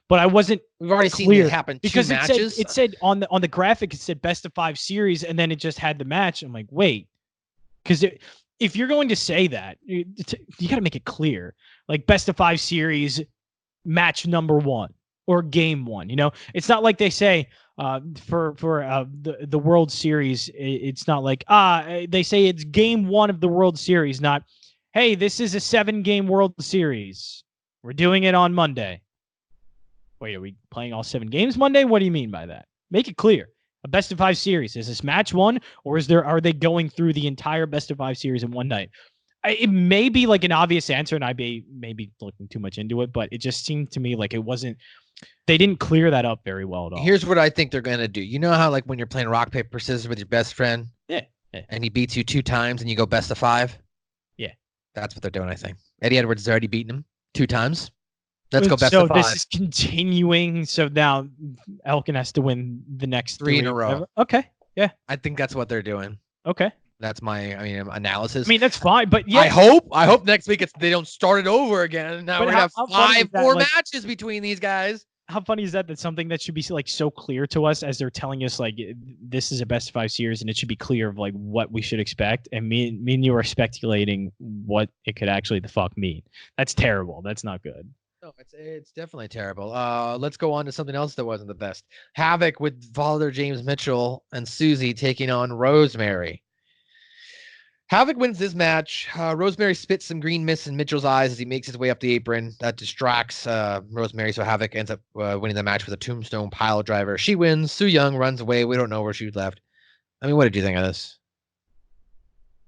but I wasn't. We've already seen it happen because matches. It said on the graphic it said best of 5 series and then it just had the match. I'm like, wait, because if you're going to say that, you got to make it clear, like best of 5 series, match number 1. Or game 1, it's not like they say for the World Series. It's not like they say it's game 1 of the World Series, not hey, this is a 7-game World Series. We're doing it on Monday. Wait, are we playing all 7 games Monday? What do you mean by that? Make it clear. A best of 5 series, is this match 1 or are they going through the entire best of 5 series in one night? It may be like an obvious answer, and I may be looking too much into it, but it just seemed to me like it wasn't. They didn't clear that up very well at all. Here's what I think they're gonna do. You know how like when you're playing rock paper scissors with your best friend, yeah. And he beats you 2 times, and you go best of 5. Yeah, that's what they're doing. I think Eddie Edwards has already beaten him 2 times. Let's go best of 5. So this is continuing. So now Elkin has to win the next 3 in a row. Okay, yeah, I think that's what they're doing. Okay. That's my, analysis. That's fine, but yeah. I hope next week they don't start it over again. Now we're gonna have 5 more matches between these guys. How funny is that? That's something that should be like so clear to us as they're telling us like this is a best of 5 series, and it should be clear of like what we should expect. And me and you are speculating what it could actually the fuck mean. That's terrible. That's not good. No, it's definitely terrible. Let's go on to something else that wasn't the best. Havoc with Father James Mitchell and Susie taking on Rosemary. Havoc wins this match. Rosemary spits some green mist in Mitchell's eyes as he makes his way up the apron. That distracts Rosemary, so Havoc ends up winning the match with a tombstone pile driver. She wins. Su Yung runs away. We don't know where she left. What did you think of this?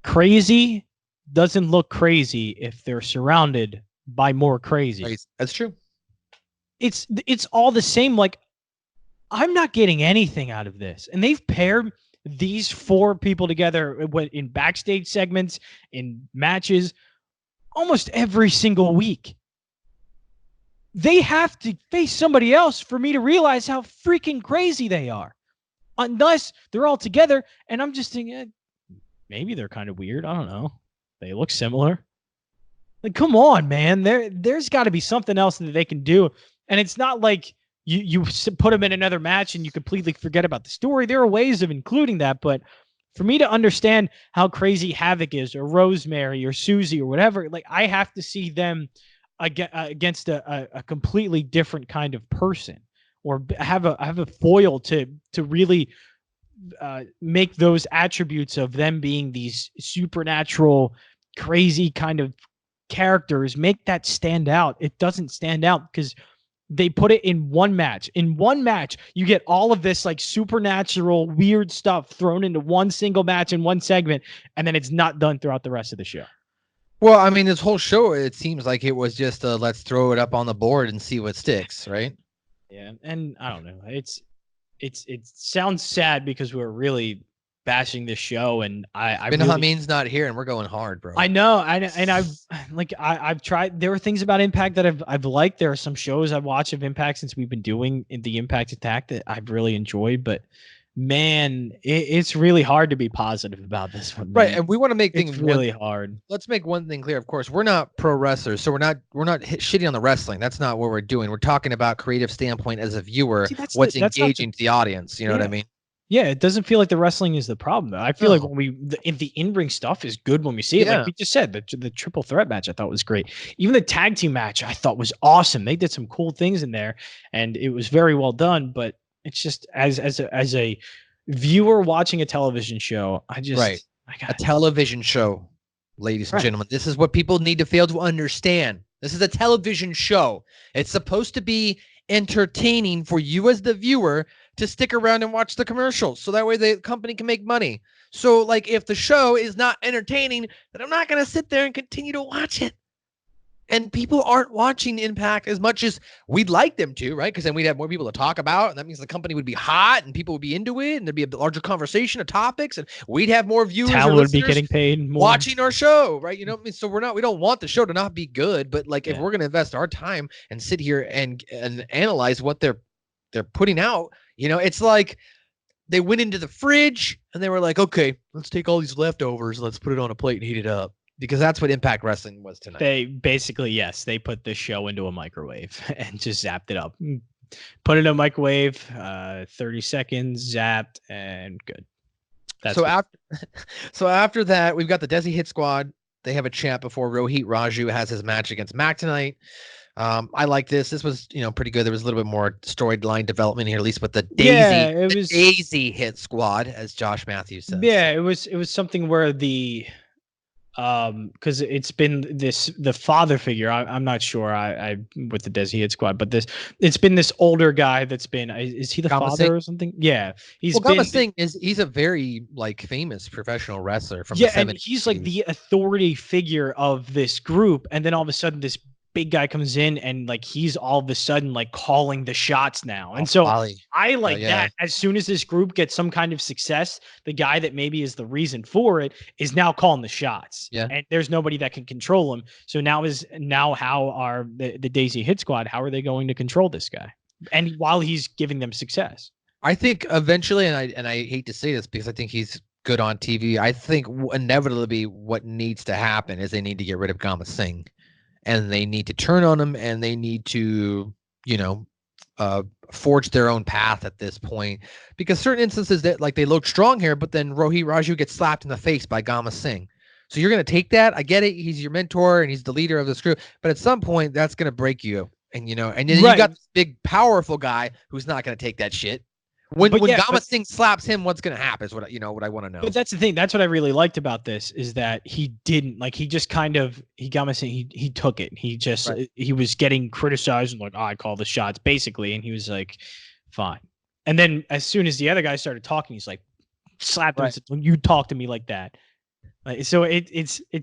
Crazy doesn't look crazy if they're surrounded by more crazy. That's true. It's all the same. Like, I'm not getting anything out of this. And they've paired these 4 people together in backstage segments, in matches, almost every single week. They have to face somebody else for me to realize how freaking crazy they are. Unless they're all together, and I'm just thinking, maybe they're kind of weird. I don't know. They look similar. Like, come on, man. There's got to be something else that they can do. And it's not like you put them in another match and you completely forget about the story. There are ways of including that, but for me to understand how crazy Havoc is, or Rosemary, or Susie, or whatever, like I have to see them against a completely different kind of person, or have a foil to really make those attributes of them being these supernatural, crazy kind of characters, make that stand out. It doesn't stand out because they put it in one match. In one match, you get all of this like supernatural, weird stuff thrown into one single match in one segment, and then it's not done throughout the rest of the show. Well, this whole show, it seems like it was just let's throw it up on the board and see what sticks, right? Yeah, and I don't know. It sounds sad because we're really bashing this show, and Hameen's not here, and we're going hard, bro. I know, and I've tried. There are things about Impact that I've liked. There are some shows I've watched of Impact since we've been doing the Impact Attack that I've really enjoyed, but man, it's really hard to be positive about this one. Right, Man. and we want to make It's things really hard. Let's make one thing clear. Of course, we're not pro wrestlers, so we're not shitting on the wrestling. That's not what we're doing. We're talking about creative standpoint as a viewer, See, what's that's not engaging to the audience. You know what I mean? Yeah, it doesn't feel like the wrestling is the problem, though. I feel like No. when the in-ring stuff is good when we see it. Yeah. Like we just said, the triple threat match I thought was great. Even the tag team match I thought was awesome. They did some cool things in there, and it was very well done. But it's just as a viewer watching a television show, I a television show, ladies and gentlemen. This is what people need to fail to understand. This is a television show. It's supposed to be entertaining for you as the viewer to stick around and watch the commercials, so that way the company can make money. So, like, if the show is not entertaining, then I'm not going to sit there and continue to watch it. And people aren't watching Impact as much as we'd like them to, right? Because then we'd have more people to talk about, and that means the company would be hot and people would be into it, and there'd be a larger conversation of topics, and we'd have more viewers. Talent would be getting paid more watching our show, right? You know what I mean? So we don't want the show to not be good, but like if we're going to invest our time and sit here and analyze what they're putting out, you know, it's like they went into the fridge and they were like, okay, let's take all these leftovers, let's put it on a plate and heat it up. Because that's what Impact Wrestling was tonight. They basically, they put the show into a microwave and just zapped it up. Put it in a microwave, 30 seconds, zapped, and good. So after that, we've got the Desi Hit Squad. They have a chat before Rohit Raju has his match against Mac tonight. I like this. This was, pretty good. There was a little bit more storyline development here, at least with the Daisy Hit Squad, as Josh Matthews says. Yeah, it was something where because it's been the father figure. I'm not sure I with the Desi Hit Squad, but it's been this older guy that's been, is he the Gama father Singh? or something? Yeah, Gama Singh he's a very famous professional wrestler from the 70s. And he's like the authority figure of this group, and then all of a sudden this big guy comes in and he's all of a sudden calling the shots now. And so I like that. As soon as this group gets some kind of success, the guy that maybe is the reason for it is now calling the shots. Yeah. And there's nobody that can control him. So now how are the Daisy Hit Squad, how are they going to control this guy? And while he's giving them success. I think eventually, and I hate to say this because I think he's good on TV. I think inevitably what needs to happen is they need to get rid of Gama Singh. And they need to turn on him, and they need to, forge their own path at this point. Because certain instances that they look strong here, but then Rohit Raju gets slapped in the face by Gama Singh. So you're going to take that. I get it. He's your mentor and he's the leader of this group. But at some point, that's going to break you. And, and then you got this big, powerful guy who's not going to take that shit. When Gama Singh slaps him, what's going to happen is what I want to know. But that's the thing. That's what I really liked about this is that he didn't Gama Singh, he took it. He just, he was getting criticized and I call the shots basically. And he was like, fine. And then as soon as the other guy started talking, he's like, slapped him and said, you talk to me like that. So it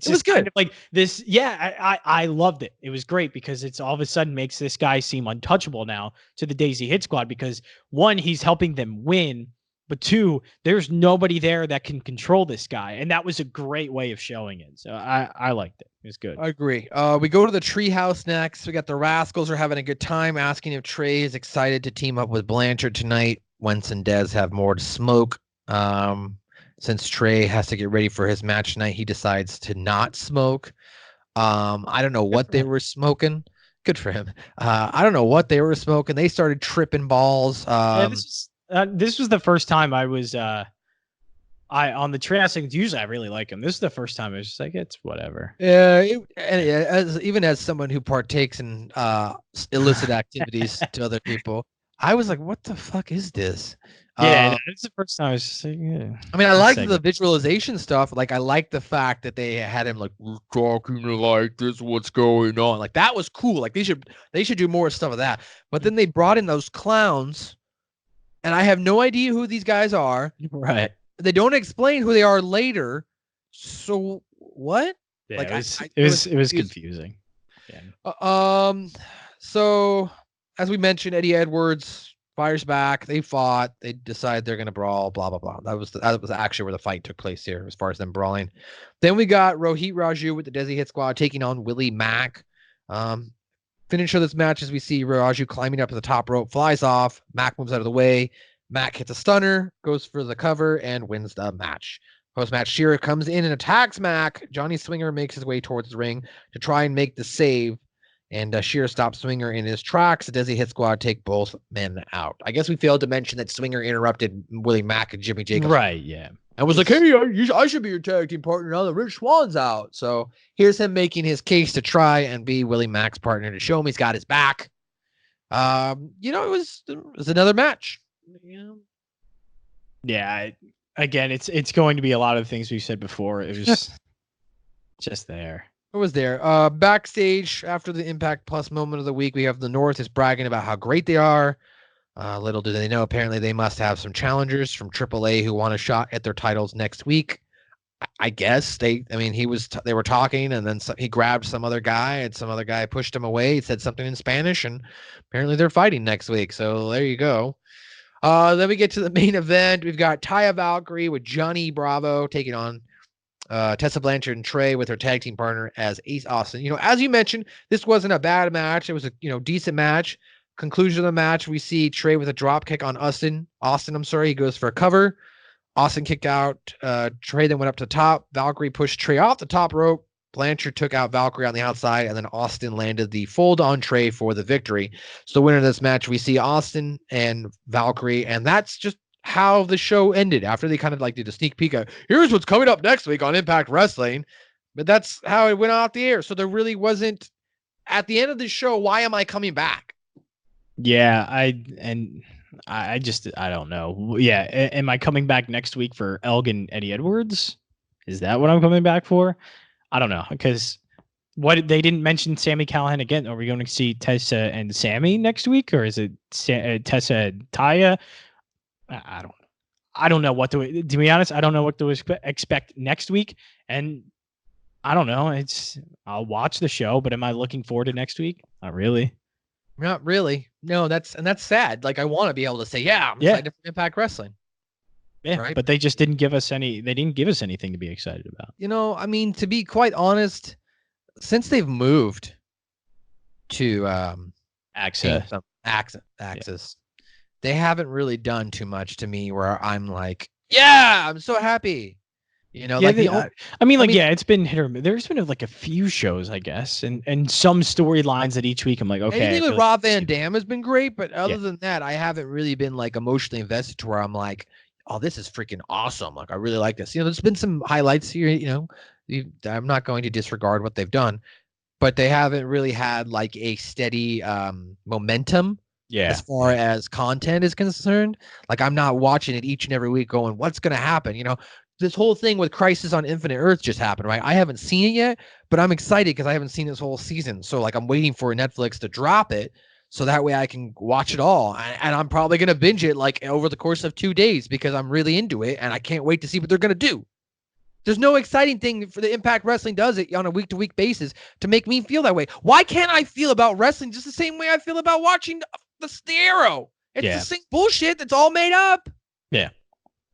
was good. Kind of like this. Yeah, I loved it. It was great because it's all of a sudden makes this guy seem untouchable now to the Daisy Hit Squad because one, he's helping them win, but two, there's nobody there that can control this guy, and that was a great way of showing it. So I liked it. It was good. I agree. We go to the Treehouse next. We got the Rascals are having a good time, asking if Trey is excited to team up with Blanchard tonight. Wentz and Dez have more to smoke. Since Trey has to get ready for his match tonight, he decides to not smoke. I don't know what they were smoking. Good for him. I don't know what they were smoking. They started tripping balls. This was the first time I was on the Treehouse things. Usually I really like him. This is the first time I was just like, it's whatever. Yeah, even as someone who partakes in illicit activities to other people, I was like, what the fuck is this? Yeah, it's the first time I was just like, yeah. I mean, I like the visualization stuff. I like the fact that they had him we're talking like this, what's going on. That was cool. They should do more stuff of that. But then they brought in those clowns, and I have no idea who these guys are. Right. They don't explain who they are later. So what? Yeah, it was confusing. Yeah. So as we mentioned, Eddie Edwards fires back. They fought. They decide they're going to brawl, blah, blah, blah. That was actually where the fight took place here as far as them brawling. Then we got Rohit Raju with the Desi Hit Squad taking on Willie Mack. Finish of this match as we see Raju climbing up to the top rope, flies off. Mack moves out of the way. Mac hits a stunner, goes for the cover, and wins the match. Post-match, Shearer comes in and attacks Mac. Johnny Swinger makes his way towards the ring to try and make the save, and Shearer stops Swinger in his tracks. The Desi Hit Squad take both men out. I guess we failed to mention that Swinger interrupted Willie Mack and Jimmy Jacobs. Right, yeah. I was like, hey, I should be your tag team partner now that Rich Swan's out. So here's him making his case to try and be Willie Mack's partner to show him he's got his back. It was another match. Yeah. Again, it's going to be a lot of things we said before. It was just there. It was there. Backstage after the Impact Plus moment of the week, we have the North is bragging about how great they are. Little do they know, apparently they must have some challengers from AAA who want a shot at their titles next week. I guess they were talking, and then he grabbed some other guy, and some other guy pushed him away. He said something in Spanish, and apparently they're fighting next week. So there you go. Then we get to the main event. We've got Taya Valkyrie with Johnny Bravo taking on Tessa Blanchard and Trey with her tag team partner as Ace Austin. As you mentioned, this wasn't a bad match. It was a decent match. Conclusion of the match, we see Trey with a drop kick on Austin. He goes for a cover. Austin kicked out. Trey then went up to the top. Valkyrie pushed Trey off the top rope. Blanchard took out Valkyrie on the outside, and then Austin landed the fold on Trey for the victory. So the winner of this match, we see Austin and Valkyrie, and that's just how the show ended after they kind of did a sneak peek of, here's what's coming up next week on Impact Wrestling. But that's how it went off the air. So there really wasn't, at the end of the show, why am I coming back? Yeah, I don't know. Yeah, am I coming back next week for Elgin Eddie Edwards? Is that what I'm coming back for? I don't know, because they didn't mention Sami Callihan again. Are we going to see Tessa and Sammy next week, or is it Tessa and Taya? I don't know what to be honest. I don't know what to expect next week, and I don't know. I'll watch the show, but am I looking forward to next week? Not really. Not really. No, that's sad. I want to be able to say, I'm excited for Impact Wrestling. Yeah, right? But they just didn't give us anything to be excited about. To be quite honest, since they've moved to Access, they haven't really done too much to me where I'm like, I'm so happy. It's been hit or miss. There's been a few shows, I guess, and some storylines that each week I'm like, okay. Anything with Rob Van Dam has been great, but other than that, I haven't really been emotionally invested to where I'm like, oh, this is freaking awesome. I really like this. There's been some highlights here. I'm not going to disregard what they've done, but they haven't really had a steady momentum. Yeah. As far as content is concerned, I'm not watching it each and every week going, what's going to happen? This whole thing with Crisis on Infinite Earth just happened, right? I haven't seen it yet, but I'm excited because I haven't seen this whole season. So I'm waiting for Netflix to drop it so that way I can watch it all. And I'm probably going to binge it over the course of 2 days because I'm really into it and I can't wait to see what they're going to do. There's no exciting thing for the Impact Wrestling does it on a week-to-week basis to make me feel that way. Why can't I feel about wrestling just the same way I feel about watching the Arrow? It's the same bullshit that's all made up. Yeah.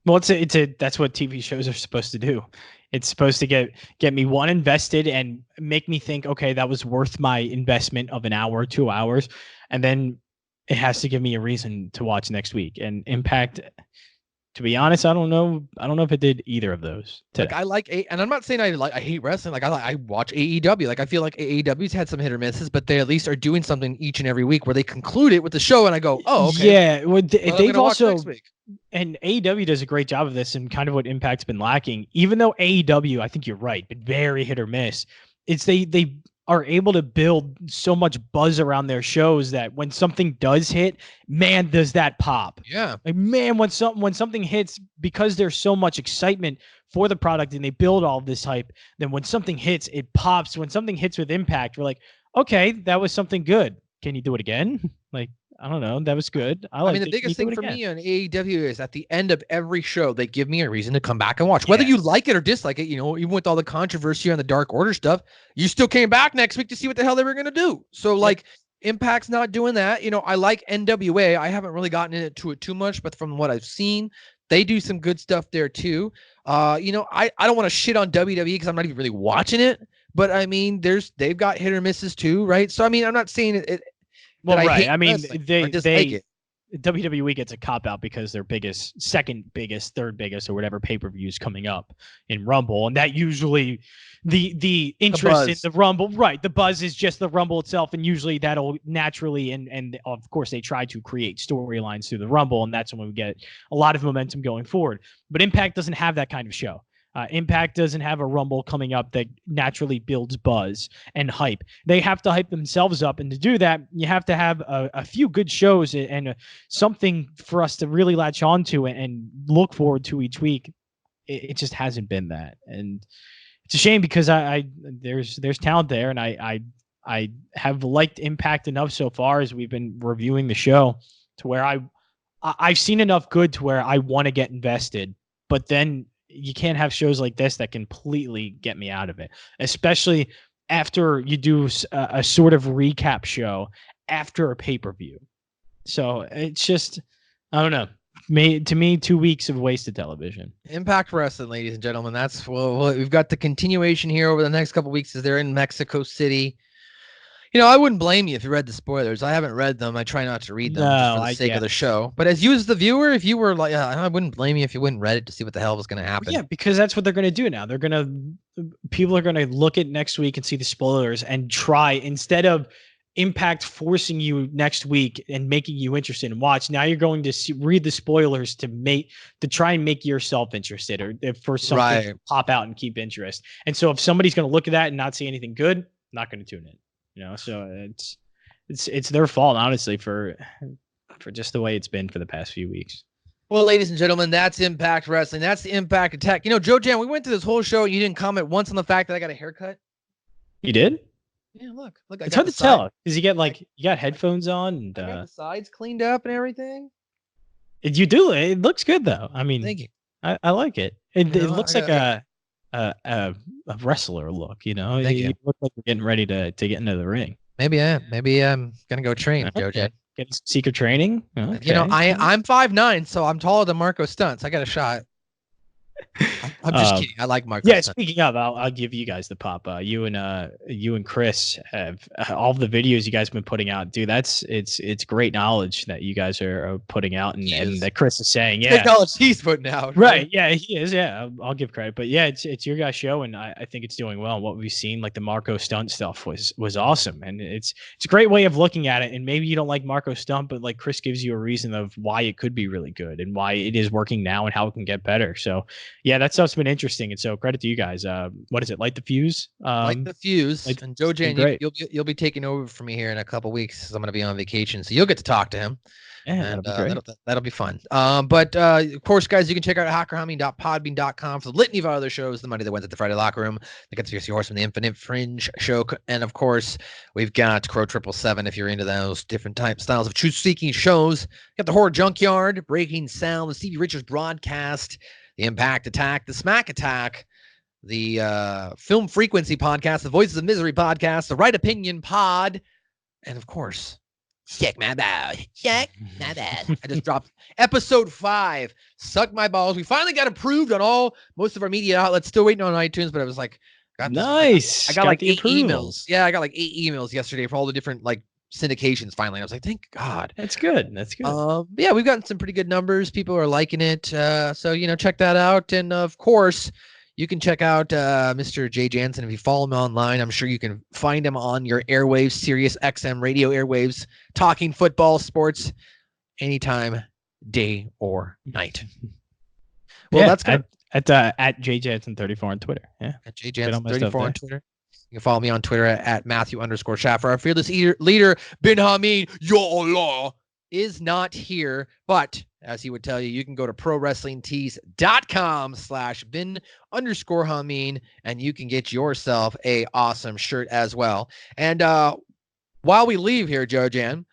Well, that's what TV shows are supposed to do. It's supposed to get me invested and make me think, okay, that was worth my investment of an hour, 2 hours, and then it has to give me a reason to watch next week. And Impact, to be honest, I don't know if it did either of those today. And I'm not saying I hate wrestling. I watch AEW. I feel like AEW's had some hit or misses, but they at least are doing something each and every week where they conclude it with the show, and I go, oh, okay. Yeah, well, they've also. And AEW does a great job of this, and kind of what Impact's been lacking. Even though AEW, I think you're right, but very hit or miss. It's they are able to build so much buzz around their shows that when something does hit, man, does that pop? Yeah. Man, when something hits, because there's so much excitement for the product and they build all this hype, then when something hits, it pops. When something hits with Impact, we're like, okay, that was something good. Can you do it again? I don't know. That was good. The biggest thing for me on AEW is at the end of every show, they give me a reason to come back and watch. Whether you like it or dislike it, even with all the controversy on the Dark Order stuff, you still came back next week to see what the hell they were going to do. So, Impact's not doing that. I like NWA. I haven't really gotten into it too much, but from what I've seen, they do some good stuff there too. I don't want to shit on WWE because I'm not even really watching it, but they've got hit or misses too, right? So, I'm not saying it. Well, right. They WWE gets a cop out because their biggest, second biggest, third biggest, or whatever pay-per-views coming up in Rumble, and that usually the interest in the Rumble, right? The buzz is just the Rumble itself, and usually that'll naturally and of course they try to create storylines through the Rumble, and that's when we get a lot of momentum going forward. But Impact doesn't have that kind of show. Impact doesn't have a Rumble coming up that naturally builds buzz and hype. They have to hype themselves up. And to do that, you have to have a few good shows and something for us to really latch on to and look forward to each week. It just hasn't been that. And it's a shame because there's talent there. And I have liked Impact enough so far as we've been reviewing the show to where I've seen enough good to where I want to get invested. But then you can't have shows like this that completely get me out of it, especially after you do a sort of recap show after a pay-per-view. So it's just, I don't know. To me, 2 weeks of wasted television. Impact Wrestling, ladies and gentlemen. That's we've got the continuation here over the next couple of weeks as they're in Mexico City. You know, I wouldn't blame you if you read the spoilers. I haven't read them. I try not to read them just for the sake of the show. But as you as the viewer, if you were like, I wouldn't blame you if you wouldn't read it to see what the hell was going to happen. Yeah, because that's what they're going to do now. People are going to look at next week and see the spoilers and try, instead of Impact forcing you next week and making you interested in watch. Now you're going to read the spoilers to try and make yourself interested, or for something to pop out and keep interest. And so if somebody's going to look at that and not see anything good, not going to tune in. You know, so it's their fault, honestly, for just the way it's been for the past few weeks. Well, ladies and gentlemen, that's Impact Wrestling. That's the Impact Attack. You know, Joe Jan, we went through this whole show and you didn't comment once on the fact that I got a haircut. You did? Yeah, look. It's hard to tell because you got headphones on and I got the sides cleaned up and everything. You do. It looks good though. I mean, thank you. I like it. It looks like a wrestler look, you know. You look like you're getting ready to get into the ring. Maybe I am. Maybe I'm gonna go train, Joe Jan. Getting some secret training. Okay. You know, I'm 5'9", so I'm taller than Marco Stuntz. I got a shot. I'm just kidding. I like Marco. Yeah, speaking of, I'll give you guys the pop. You and Chris have all of the videos you guys have been putting out. Dude, it's great knowledge that you guys are putting out, and that Chris is saying. Yeah, great knowledge he's putting out. Right? Yeah, he is. Yeah, I'll give credit. But yeah, it's your guys' show, and I think it's doing well. And what we've seen, like the Marco Stunt stuff, was awesome, and it's a great way of looking at it. And maybe you don't like Marco Stunt, but like Chris gives you a reason of why it could be really good and why it is working now and how it can get better. So yeah, that stuff's been interesting, and so credit to you guys. What is it? Light the Fuse. Light the Fuse. And Joe Jan, you'll be taking over for me here in a couple weeks. I'm going to be on vacation, so you'll get to talk to him. Yeah, and that'll be fun. But of course, guys, you can check out hackerhumming.podbean.com for the litany of our other shows, the Monday, the Wednesday, the Friday Locker Room, the Conspiracy Horseman, the Infinite Fringe show, and of course, we've got Crow 777 if you're into those different styles of truth-seeking shows. Got the Horror Junkyard, Breaking Sound, the Stevie Richards Broadcast, the Impact Attack, the Smack Attack, the Film Frequency Podcast, the Voices of Misery Podcast, the Right Opinion Pod, and of course, Check My Ball. Check My Ball. I just dropped episode 5, Suck My Balls. We finally got approved on most of our media outlets. Still waiting on iTunes, but I was like, nice. I got like 8 emails. Yeah, I got like 8 emails yesterday for all the different like syndications finally. I was like, thank God. That's good. Yeah, we've gotten some pretty good numbers. People are liking it. So, you know, check that out. And of course, you can check out Mr. Jay Jansen. If you follow him online, I'm sure you can find him on your airwaves, Sirius XM radio airwaves, talking football, sports, anytime, day or night. Well, yeah, that's good. At Jay Jansen 34 on Twitter. Yeah. At Jay Jansen 34 on Twitter. You can follow me on Twitter at Matthew_Schaffer. Our fearless leader, Bin Hameen, Ya Allah, is not here. But as he would tell you, you can go to prowrestlingtees.com/Bin_Hameen and you can get yourself a awesome shirt as well. And while we leave here, Joe Jan,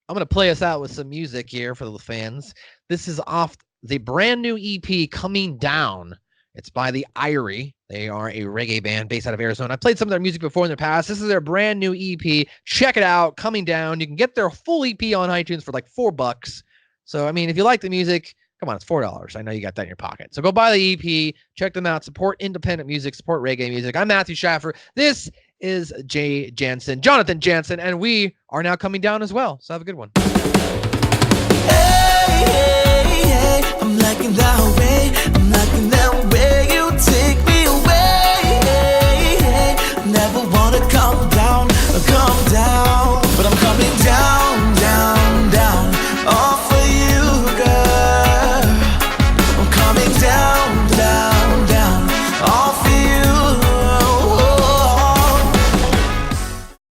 I'm going to play us out with some music here for the fans. This is off the brand new EP, Coming Down. It's by the Irie. They are a reggae band based out of Arizona. I played some of their music before in the past. This is their brand new EP. Check it out. Coming Down. You can get their full EP on iTunes for like $4. So, I mean, if you like the music, come on, it's $4. I know you got that in your pocket. So go buy the EP. Check them out. Support independent music. Support reggae music. I'm Matthew Schaffer. This is Jay Jansen, Jonathan Jansen, and we are now coming down as well. So have a good one. liking that way, I'm liking that way.